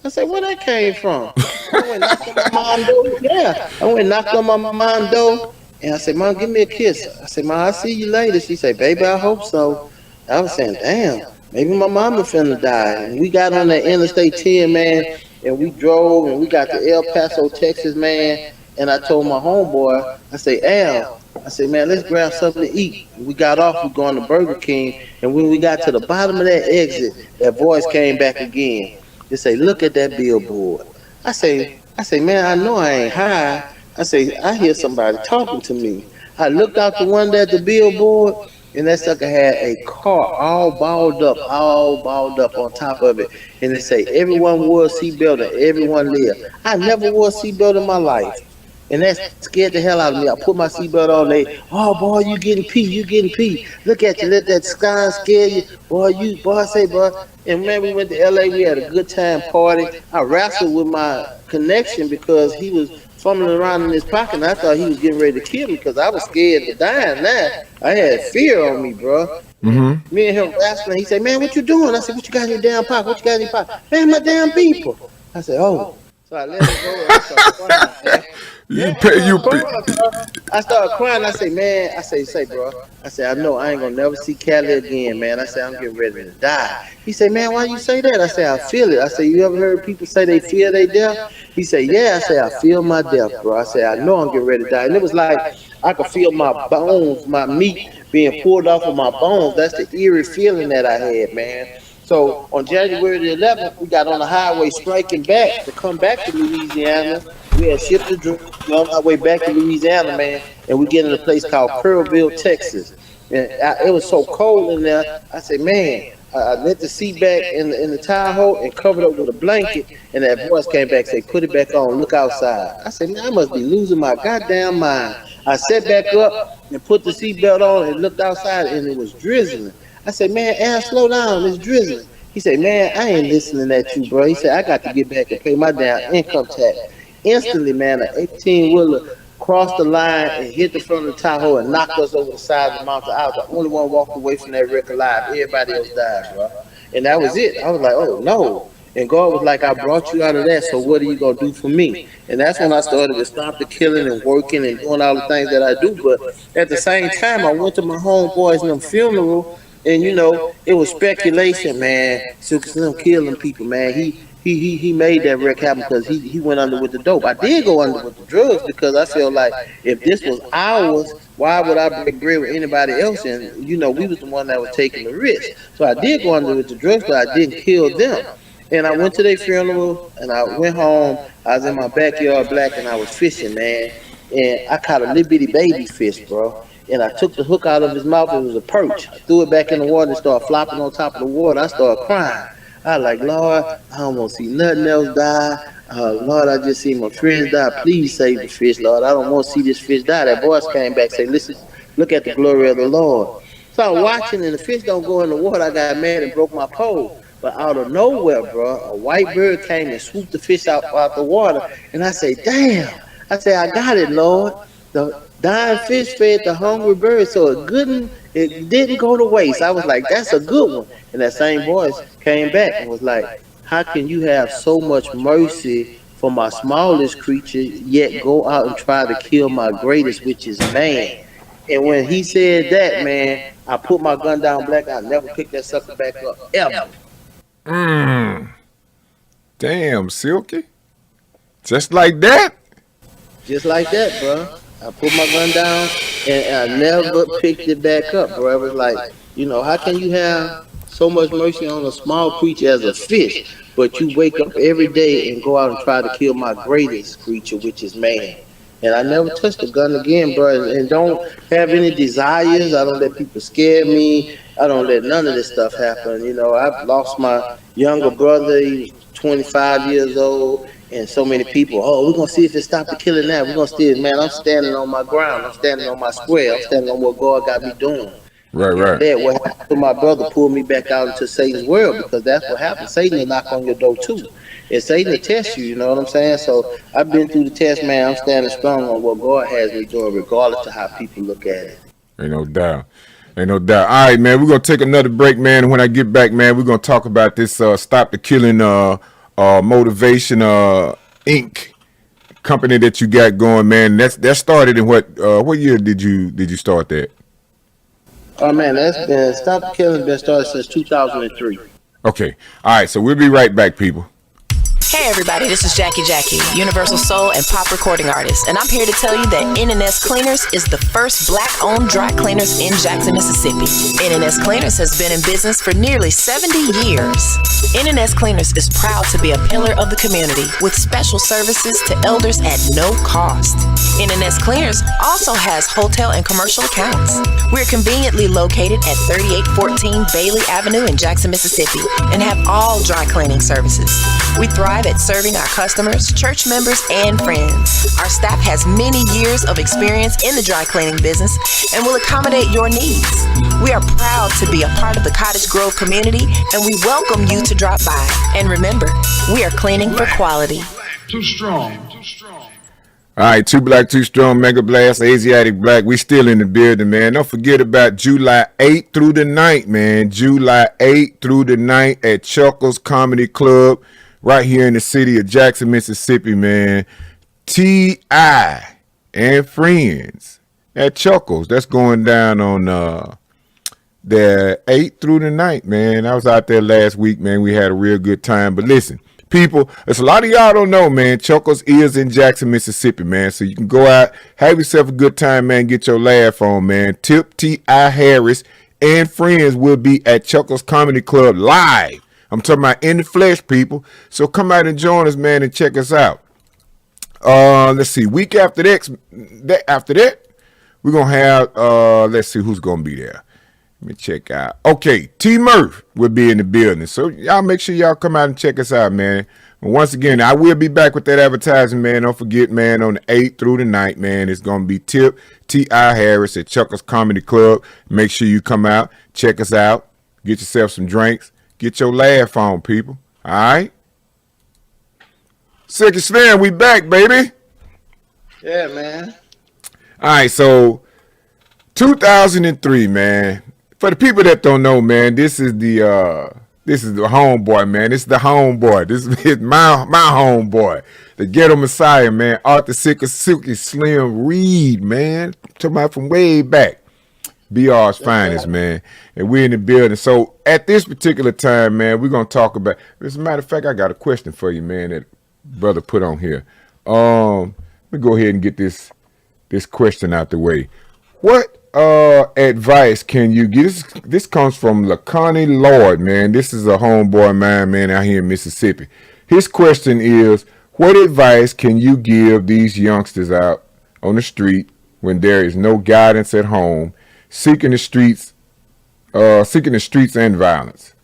I say, "Where that came from?" I went knocked on my mom's door. Yeah, I went knocked on my mom's door, and I said, "Mom, give me a kiss." I said, "Mom, I'll see you later." She said, "Baby, I hope so." I was saying, "Damn, maybe my mama finna die." And we got on that Interstate 10, man, and we drove, and we got to El Paso, Texas, man. And I told my homeboy, I say, "Al," I said, "Man, let's grab something to eat." We got off, we going to Burger King, and when we got to the bottom of that exit, that voice came back again. They say, "Look at that billboard." I say, "Man, I know I ain't high." I say, "I hear somebody talking to me." I looked out the window at the billboard, and that sucker had a car all balled up on top of it. And it say, "Everyone wore a seatbelt and everyone lived." I never wore a seatbelt in my life. And that scared the hell out of me. I put my seatbelt on. They, "Oh boy, you getting pee, you getting pee. Look at you, let that sky scare you, boy. You, boy, I say, boy." And man, we went to LA. We had a good time party. I wrestled with my connection because he was fumbling around in his pocket, and I thought he was getting ready to kill me because I was scared to die. Now I had fear on me, bro. Mm-hmm. Me and him wrestling. He said, "Man, what you doing?" I said, "What you got in your damn pocket? What you got in your pocket?" "Man, my damn people." I said, "Oh." So I let him go and I started crying, man. Yeah, I started crying. I say, "Man," I say, bro. I say, "I know I ain't gonna never see Cali again, man." I say, "I'm getting ready to die." He say, "Man, why you say that?" I say, "I feel it." I say, "You ever heard people say they feel they death?" He say, "Yeah." I say, "I feel my death, bro." I say, "I know I'm getting ready to die." And it was like I could feel my bones, my meat being pulled off of my bones. That's the eerie feeling that I had, man. So on January the 11th, we got on the highway striking back to come back to Louisiana. We had shipped the drugs on our way back to Louisiana, man, and we get in a place called Pearlville, Texas. And it was so cold in there. I said, "Man," I let the seat back in the Tahoe and covered up with a blanket. And that voice came back, say, "Put it back on, look outside." I said, "Man, I must be losing my goddamn mind." I sat back up and put the seatbelt on and looked outside, and it was drizzling. I said, "Man, Al, slow down, it's drizzling." He said, "Man, I ain't listening at you, bro." He said, "I got to get back and pay my damn income tax." Instantly, man, an 18-wheeler crossed the line and hit the front of the Tahoe and knocked us over the side of the mountain. I was the only one walked away from that wreck alive. Everybody else died, bro. And that was it. I was like, "Oh, no." And God was like, "I brought you out of that, so what are you going to do for me?" And that's when I started to stop the killing and working and doing all the things that I do. But at the same time, I went to my homeboys and them funeral, and it was speculation, man. Silky Slim killing people, man. He made that wreck happen because he went under with the dope. I did go under with the drugs because I feel like if this was ours, why would I break bread with anybody else? And we was the one that was taking the risk. So I did go under with the drugs, but I didn't kill them. And I went to their funeral, and I went home. I was in my backyard, Black, and I was fishing, man. And I caught a little bitty baby fish, bro. And I took the hook out of his mouth. It was a perch. I threw it back in the water and started flopping on top of the water. I started crying. I was like, "Lord, I don't want to see nothing else die. Lord, I just see my friends die. Please save the fish, Lord. I don't want to see this fish die." That voice came back, say, "Listen, look at the glory of the Lord." So I was watching, and the fish don't go in the water. I got mad and broke my pole. But out of nowhere, bro, a white bird came and swooped the fish out the water. And I say, "Damn." I say, "I got it, Lord." The dying fish fed the hungry bird, so it didn't go to waste. I was like, "That's a good one." And that same voice came back and was like, "How can you have so much mercy for my smallest creature, yet go out and try to kill my greatest, which is man?" And when he said that, man, I put my gun down, Black. I never picked that sucker back up, ever. Damn, Silky. Just like that? Just like that, bro. I put my gun down and I never picked it back up, bro. It was like, how can you have so much mercy on a small creature as a fish, but you wake up every day and go out and try to kill my greatest creature, which is man? And I never touched a gun again, bro. And don't have any desires. I don't let people scare me. I don't let none of this stuff happen. I've lost my younger brother. He was 25 years old. And so many people, "Oh, we're going to see if it stopped the killing now. We're going to see it." Man, I'm standing on my ground. I'm standing on my square. I'm standing on what God got me doing. Right. That what happened to my brother pulled me back out into Satan's world, because that's what happened. Satan will knock on your door too. And Satan will test you, you know what I'm saying? So I've been through the test, man. I'm standing strong on what God has me doing, regardless of how people look at it. Ain't no doubt. Ain't no doubt. All right, man. We're gonna take another break, man. And when I get back, man, we're gonna talk about this Stop the Killing Motivation Inc. company that you got going, man. That started in what year did you start that? Oh man, that's been Stop the Killing been started since 2003. Okay. All right, so we'll be right back, people. Hey everybody, this is Jackie, Universal Soul and Pop recording artist, and I'm here to tell you that NNS Cleaners is the first Black-owned dry cleaners in Jackson, Mississippi. NNS Cleaners has been in business for nearly 70 years. NNS Cleaners is proud to be a pillar of the community with special services to elders at no cost. NNS Cleaners also has hotel and commercial accounts. We're conveniently located at 3814 Bailey Avenue in Jackson, Mississippi, and have all dry cleaning services. We thrive at serving our customers, church members, and friends. Our staff has many years of experience in the dry cleaning business and will accommodate your needs. We are proud to be a part of the Cottage Grove community, and we welcome you to drop by. And remember, we are cleaning for quality. Too strong. All right, Blakk Too Strong Mega-Blast, Aziatikk Blakk. We still in the building, man. Don't forget about July 8th through the 9th, man. July 8th through the 9th at Chuckles Comedy Club right here in the city of Jackson, Mississippi, man. T.I. and friends at Chuckles. That's going down on the 8th through the 9th, man. I was out there last week, man. We had a real good time. But listen, people, there's a lot of y'all don't know, man. Chuckles is in Jackson, Mississippi, man. So you can go out, have yourself a good time, man. Get your laugh on, man. Tip T.I. Harris and friends will be at Chuckles Comedy Club live. I'm talking about in the flesh, people. So come out and join us, man, and check us out. Let's see. Week after that, we're gonna have let's see who's gonna be there. Let me check out. Okay, T Murph will be in the building. So y'all make sure y'all come out and check us out, man. And once again, I will be back with that advertising, man. Don't forget, man, on the 8th through the 9th, man, it's gonna be Tip T.I. Harris at Chuckles Comedy Club. Make sure you come out, check us out, get yourself some drinks. Get your laugh on, people. All right? Second Slam, we back, baby. Yeah, man. All right, so 2003, man. For the people that don't know, man, this is the homeboy, man. This is the homeboy. This is my homeboy, the Ghetto Messiah, man. Arthur Silky Slim Reed, man. Talking about from way back. BR's finest, man. And we're in the building. So at this particular time, man, we're going to talk about, as a matter of fact, I got a question for you, man, that brother put on here. Let me go ahead and get this question out the way. What advice can you give? This comes from Laconi Lord, man. This is a homeboy of mine, man, out here in Mississippi. His question is, what advice can you give these youngsters out on the street when there is no guidance at home, seeking the streets and violence?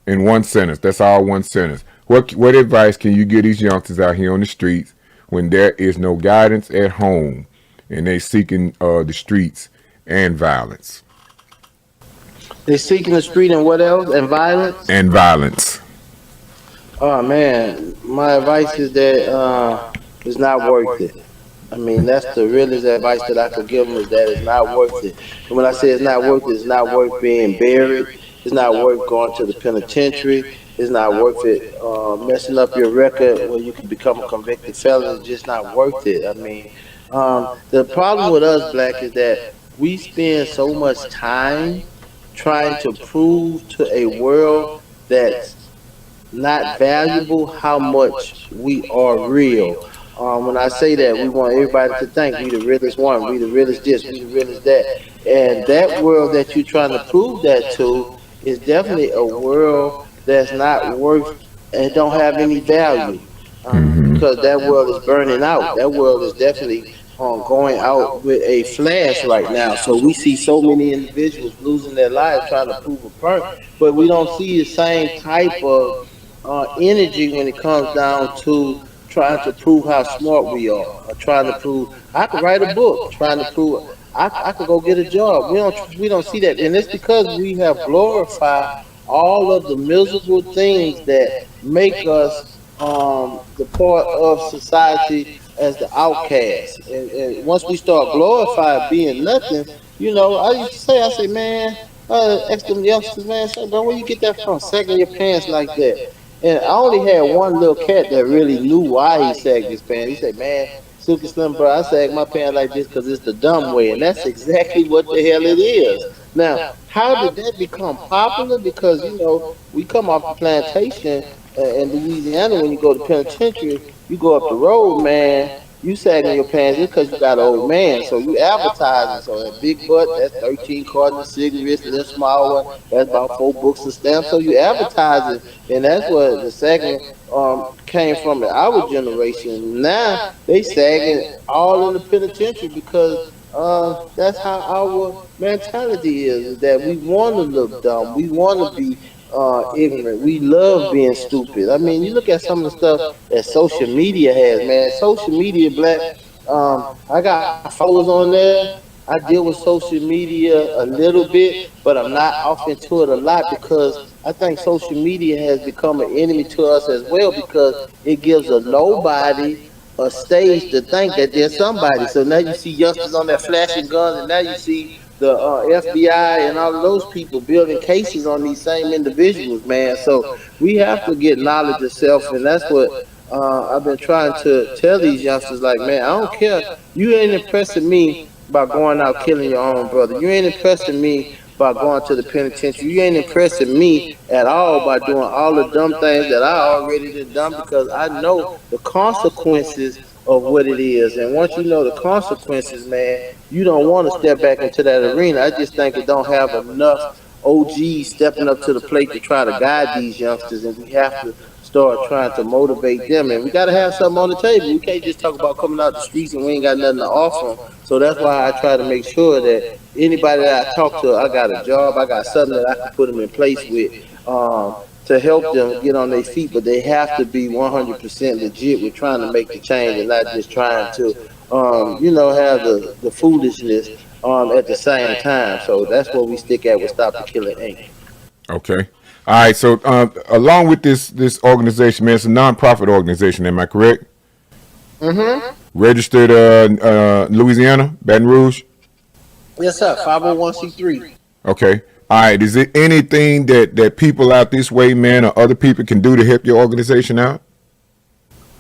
In one sentence. That's all one sentence. What advice can you give these youngsters out here on the streets when there is no guidance at home and they seeking the streets and violence? They seeking the street and what else? And violence? And violence. Oh man, my advice is that it's not worth it. I mean, that's the realest advice that I could give them, is that it's not worth it. And when I say it's not worth it, it's not worth being buried. It's not worth going to the penitentiary. It's not worth it messing up your record when you can become a convicted felon. It's just not worth it. I mean, the problem with us, Black, is that we spend so much time trying to prove to a world that's not valuable how much we are real. When I say that, we want everybody to think we the realest one, we the realest this, we the realest that. And that world that you're trying to prove that to is definitely a world that's not worth and don't have any value. Because that world is burning out. That world is definitely going out with a flash right now. So we see so many individuals losing their lives trying to prove a point, but we don't see the same type of energy when it comes down to trying to prove how smart we are, or trying to prove I could write a book, trying to prove I could go get a job. We don't see that, and it's because we have glorified all of the miserable things that make us the part of society as the outcast. And once we start glorifying being nothing, I used to say, I say, man, ask them youngsters, man, say, bro, where you get that from? Sagging your pants like that. And I only had one little cat that really knew why he sagged his pants. He said, man, Silky Slim, bro, I sag my pants like this because it's the dumb way. And that's exactly what the hell it is. Now, how did that become popular? Because, we come off the plantation in Louisiana. When you go to penitentiary, you go up the road, man, you sagging your pants just because you got an old man. So you advertising. So that big butt, that's 13 cartons of cigarettes, and that small one, that's about 4 books of stamps. So you advertising. And that's what the sagging came from in our generation. Now they sagging all in the penitentiary because that's how our mentality is that we want to look dumb. We want to be ignorant. We love being stupid. I mean, you look at some of the stuff that social media has, man. Social media, Black. I got followers on there. I deal with social media a little bit, but I'm not off into it a lot because I think social media has become an enemy to us as well because it gives a nobody a stage to think that there's somebody. So now you see youngsters on there flashing guns, and now you see the FBI and all of those people building cases on these same individuals, man. So we have to get knowledge of self, and that's what I've been trying to tell these youngsters. Like, man, I don't care. You ain't impressing me by going out killing your own brother. You ain't impressing me by going to the penitentiary. You ain't impressing me at all by doing all the dumb things that I already did done because I know the consequences of what it is. And once you know the consequences, man, you don't want to step back into that arena. I just think it don't have enough OGs stepping up to the plate to try to guide these youngsters, and we have to start trying to motivate them. And we got to have something on the table. We can't just talk about coming out the streets and we ain't got nothing to offer them. So that's why I try to make sure that anybody that I talk to, I got a job, I got something that I can put them in place with to help them get on their feet. But they have to be 100% legit with trying to make the change and not just trying to, have the foolishness at the same time. So that's what we stick at with Stop the Killing Inc. Okay. All right. So along with this organization, man, it's a nonprofit organization. Am I correct? Mm-hmm. Registered Louisiana, Baton Rouge. Yes, sir. 501c3. Okay. All right. Is there anything that people out this way, man, or other people can do to help your organization out?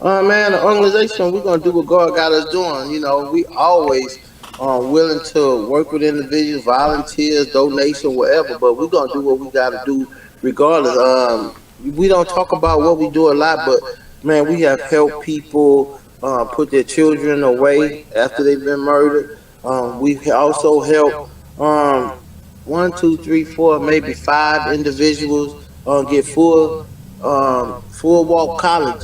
Man, the organization, we're gonna do what God got us doing. We always willing to work with individuals, volunteers, donation, whatever. But we're gonna do what we gotta do regardless. We don't talk about what we do a lot, but man, we have helped people put their children away after they've been murdered. We also helped 1, 2, 3, 4, maybe 5 individuals get full walk college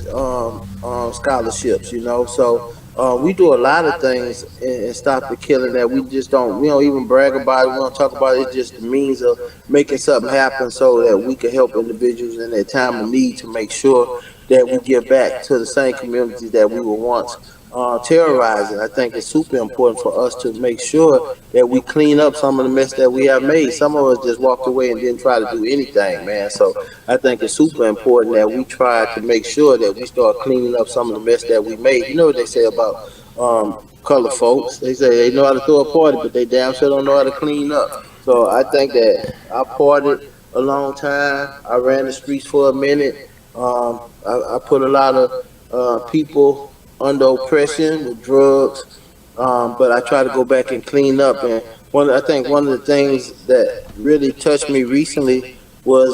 scholarships. So we do a lot of things and Stop the Killing that we don't even brag about it. We don't talk about it. It's just the means of making something happen so that we can help individuals in their time of need to make sure that we give back to the same communities that we were once terrorizing. I think it's super important for us to make sure that we clean up some of the mess that we have made. Some of us just walked away and didn't try to do anything, man. So I think it's super important that we try to make sure that we start cleaning up some of the mess that we made. You know what they say about color folks? They say they know how to throw a party, but they damn sure don't know how to clean up. So I think that I partied a long time. I ran the streets for a minute. I put a lot of people under oppression with drugs, but I try to go back and clean up. And I think one of the things that really touched me recently was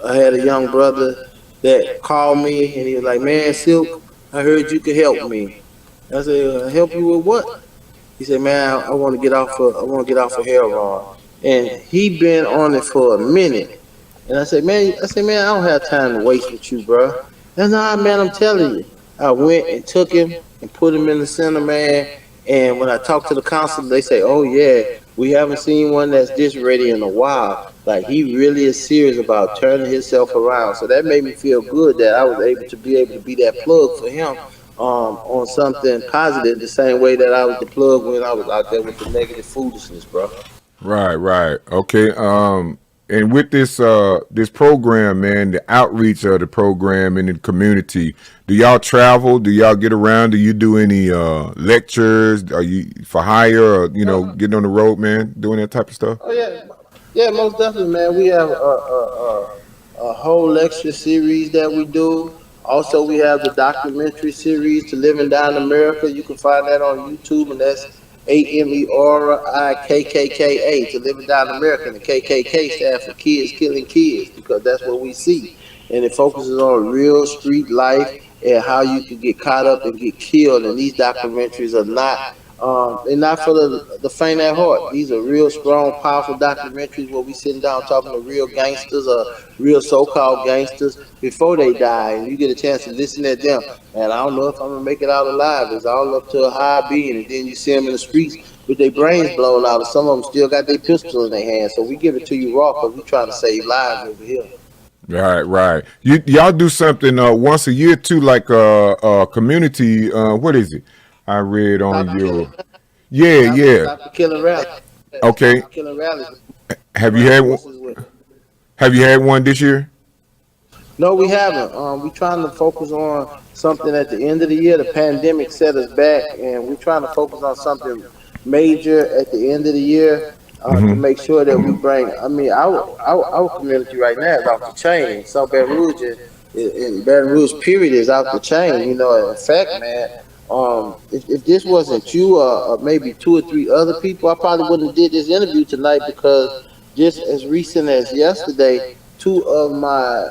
I had a young brother that called me and he was like, "Man, Silk, I heard you could help me." I said, "Help you with what?" He said, "Man, I want to get off of heroin." And he been on it for a minute. And I said, man, I don't have time to waste with you, bro. And nah, man, I'm telling you. I went and took him and put him in the center, man. And when I talked to the counselor, they say, "Oh yeah, we haven't seen one that's this ready in a while." Like, he really is serious about turning himself around. So that made me feel good that I was able to be that plug for him on something positive, the same way that I was the plug when I was out there with the negative foolishness, bro. Right, right. Okay. And with this program, man, the outreach of the program in the community, do y'all travel? Do y'all get around? Do you do any lectures? Are you for hire or getting on the road, man, doing that type of stuff? Oh yeah, yeah, most definitely, man. We have a whole lecture series that we do. Also, we have the documentary series to Living Down America. You can find that on YouTube, and that's AMERIKKKA to Living Down America. And the KKK stands for Kids Killing Kids because that's what we see, and it focuses on real street life and how you can get caught up and get killed. And these documentaries are not they're not for the faint at heart. These are real strong, powerful documentaries where we sitting down talking to real gangsters or real so-called gangsters before they die, and you get a chance to listen at them. And I don't know if I'm gonna make it out alive. It's all up to a high being, and then you see them in the streets with their brains blown out, and some of them still got their pistol in their hands. So we give it to you raw because we trying to save lives over here. Right, right. Y'all do something once a year too, like community. What is it? I read on your. Yeah, yeah. Stop the killing rally. Okay. Stop the killing rallies. Have you had one? Have you had one this year? No, we haven't. We're trying to focus on something at the end of the year. The pandemic set us back, and we're trying to focus on something major at the end of the year to make sure that we bring. I mean, our community right now is off the chain. South Baton Rouge in Baton Rouge, period, is out the chain. You know, in fact, man. If this wasn't you or maybe two or three other people, I probably wouldn't have did this interview tonight because just as recent as yesterday, two of my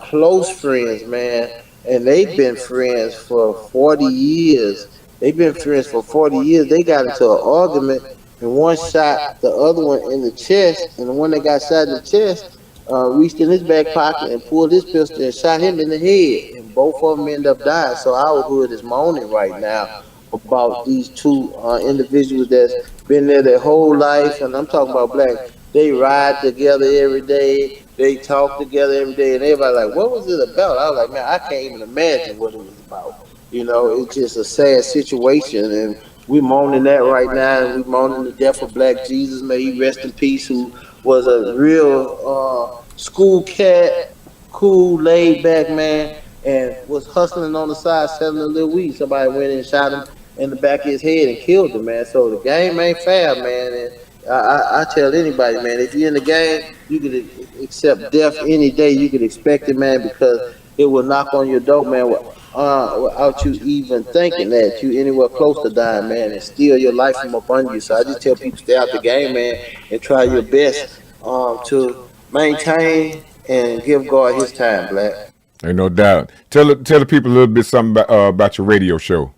close friends, man, and they've been friends for 40 years. They've been friends for 40 years. They got into an argument, and one shot the other one in the chest, and the one that got shot in the chest reached in his back pocket and pulled his pistol and shot him in the head. And both of them end up dying. So our hood is moaning right now about these two individuals that's been there their whole life. And I'm talking about Black. They ride together every day. They talk together every day. And everybody like, what was it about? I was like, man, I can't even imagine what it was about. You know, it's just a sad situation. And we're mourning that right now. And we're mourning the death of Black Jesus. May he rest in peace, who was a real school cat, cool, laid back man, and was hustling on the side selling a little weed. Somebody went and shot him in the back of his head and killed him, man. So the game ain't fair, man. And I tell anybody, man, if you're in the game, you can accept death any day. You can expect it, man, because it will knock on your door, man, without you even thinking that you anywhere close to dying, man, and steal your life from up under you. So I just tell people, stay out the game, man, and try your best to maintain and give God his time, Black. Ain't no doubt. Tell the people a little bit something about your radio show.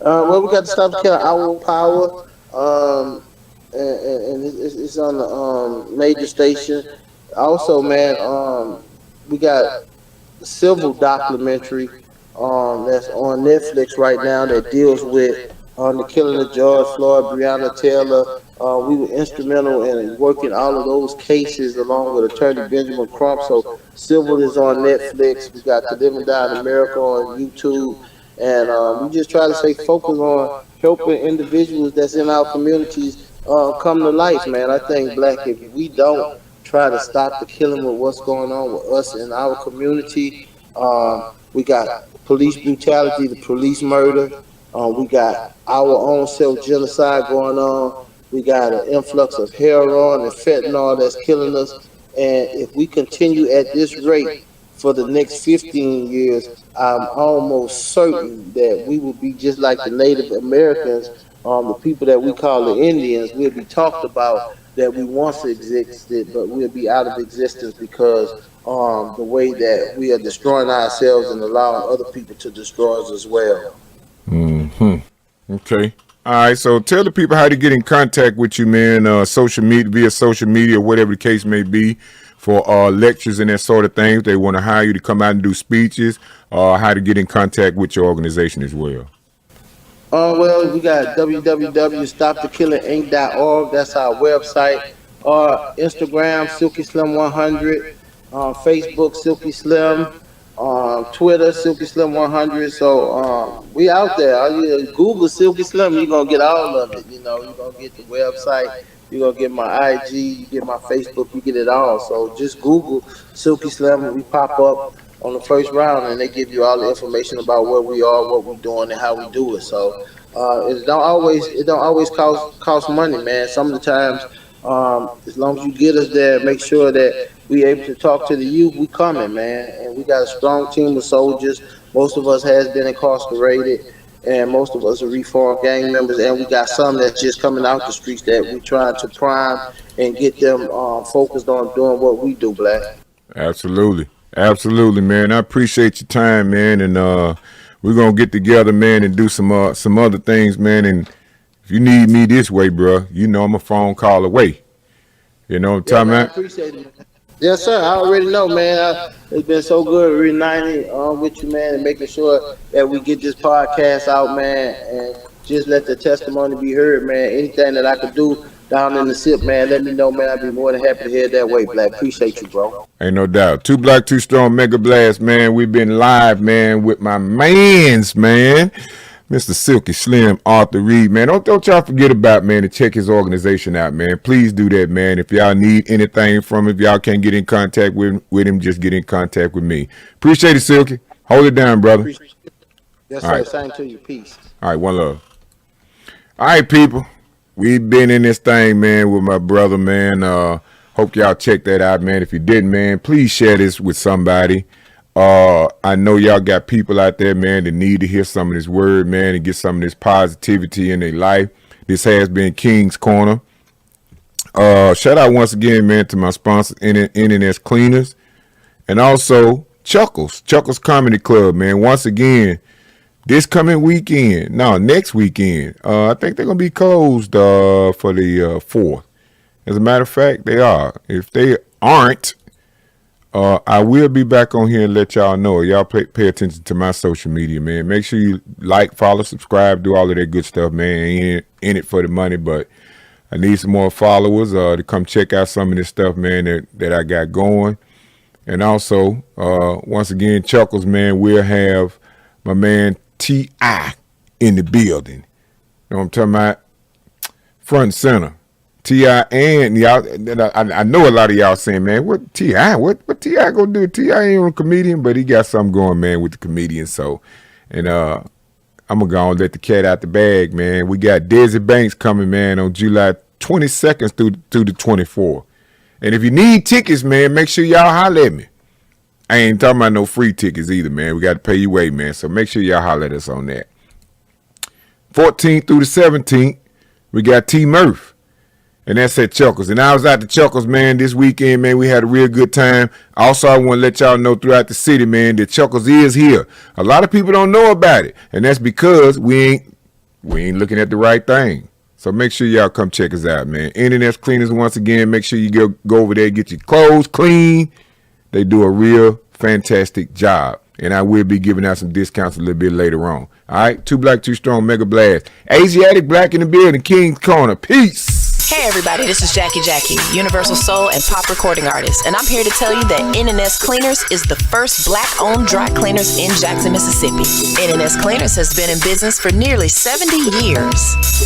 Well, we got to Stop the Killing Our Power, and it's on the major station. Also, man, we got a civil documentary that's on Netflix right now that deals with the killing of George Floyd, Breonna Taylor. We were instrumental in working all of those cases along with Attorney Benjamin Crump. So civil is on Netflix. We got the Living Down America on YouTube. And we just try to stay focused on helping individuals that's in our communities come to life, man. I think, Black, if we don't try to stop the killing with what's going on with us in our community, we got police brutality, the police murder. We got our own self-genocide going on. We got an influx of heroin and fentanyl that's killing us. And if we continue at this rate for the next 15 years, I'm almost certain that we will be just like the Native Americans, the people that we call the Indians. We'll be talked about that we once existed, but we'll be out of existence because the way that we are destroying ourselves and allowing other people to destroy us as well. Okay. All right. So tell the people how to get in contact with you, man. Social media, via social media, whatever the case may be, for lectures and that sort of thing. If they want to hire you to come out and do speeches, how to get in contact with your organization as well. Well, we got www.stopthekillinginc.org. That's our website. Instagram, Silky Slim 100. Facebook, Silky Slim. Twitter, Silky Slim 100. So we out there. All you Google Silky Slim, you're gonna get all of it. You know, you're gonna get the website, you're gonna get my IG, you get my Facebook, you get it all. So just Google Silky Slim and we pop up on the first round and they give you all the information about where we are, what we're doing and how we do it. So it don't always cost money, man. Some of the times as long as you get us there, make sure that we able to talk to the youth, we coming, man. And we got a strong team of soldiers. Most of us has been incarcerated, and most of us are reformed gang members. And we got some that's just coming out the streets that we trying to prime and get them focused on doing what we do, Black. Absolutely. Absolutely, man. I appreciate your time, man. And we're going to get together, man, and do some other things, man. And if you need me this way, bro, you know I'm a phone call away. You know what I'm talking about? I appreciate it. Yes, sir. I already know, man. It's been so good reuniting with you, man, and making sure that we get this podcast out, man, and just let the testimony be heard, man. Anything that I could do down in the SIP, man, let me know, man. I'd be more than happy to hear that way, Black. Appreciate you, bro. Ain't no doubt. Blakk Too Strong Mega-Blast, man. We've been live, man, with my mans, man. Mr. Silky Slim, Arthur Reed, man. Don't y'all forget about, man, to check his organization out, man. Please do that, man. If y'all need anything from him, if y'all can't get in contact with him, just get in contact with me. Appreciate it, Silky. Hold it down, brother. Yes, sir. Right. Same to you. Peace. All right, one love. All right, people. We've been in this thing, man, with my brother, man. Hope y'all check that out, man. If you didn't, man, please share this with somebody. I know y'all got people out there, man, that need to hear some of this word, man, and get some of this positivity in their life. This has been King's Corner. Shout out once again, man, to my sponsor, NNS Cleaners, and also Chuckles Comedy Club, man. Once again, this coming weekend, next weekend, I think they're gonna be closed for the 4th. As a matter of fact, they are. If they aren't, I will be back on here and let y'all know. Y'all pay attention to my social media, man. Make sure you like, follow, subscribe, do all of that good stuff, man. Ain't in it for the money, but I need some more followers to come check out some of this stuff, man, that I got going. And also, once again, Chuckles, man, we'll have my man T.I. in the building. You know what I'm talking about? Front and center. T.I. and y'all, I know a lot of y'all saying, man, what T.I. What T.I. gonna do? T.I. ain't a comedian, but he got something going, man, with the comedian. So, and I'm gonna go and let the cat out the bag, man. We got Desi Banks coming, man, on July 22nd through the 24th. And if you need tickets, man, make sure y'all holler at me. I ain't talking about no free tickets either, man. We got to pay your way, man. So make sure y'all holler at us on that. 14th through the 17th, we got T. Murph. And that's at Chuckles. And I was at the Chuckles, man, this weekend, man. We had a real good time. Also, I want to let y'all know throughout the city, man, that Chuckles is here. A lot of people don't know about it. And that's because we ain't looking at the right thing. So make sure y'all come check us out, man. NNS Cleaners, once again, make sure you go over there, get your clothes clean. They do a real fantastic job. And I will be giving out some discounts a little bit later on. All right, Blakk Too Strong Mega-Blast. Aziatikk Blakk in the building, King's Corner. Peace. Hey everybody, this is Jackie, Universal Soul and Pop recording artist, and I'm here to tell you that NNS Cleaners is the first Black-owned dry cleaners in Jackson, Mississippi. NNS Cleaners has been in business for nearly 70 years.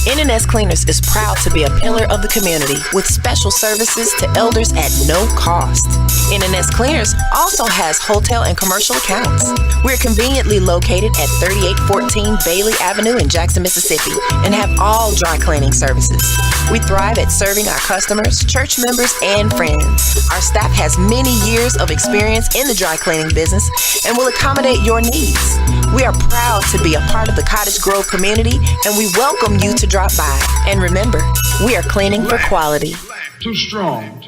NNS Cleaners is proud to be a pillar of the community with special services to elders at no cost. NNS Cleaners also has hotel and commercial accounts. We're conveniently located at 3814 Bailey Avenue in Jackson, Mississippi, and have all dry cleaning services. We thrive at serving our customers, church members, and friends. Our staff has many years of experience in the dry cleaning business and will accommodate your needs. We are proud to be a part of the Cottage Grove community, and we welcome you to drop by. And remember, we are cleaning for quality. Too strong.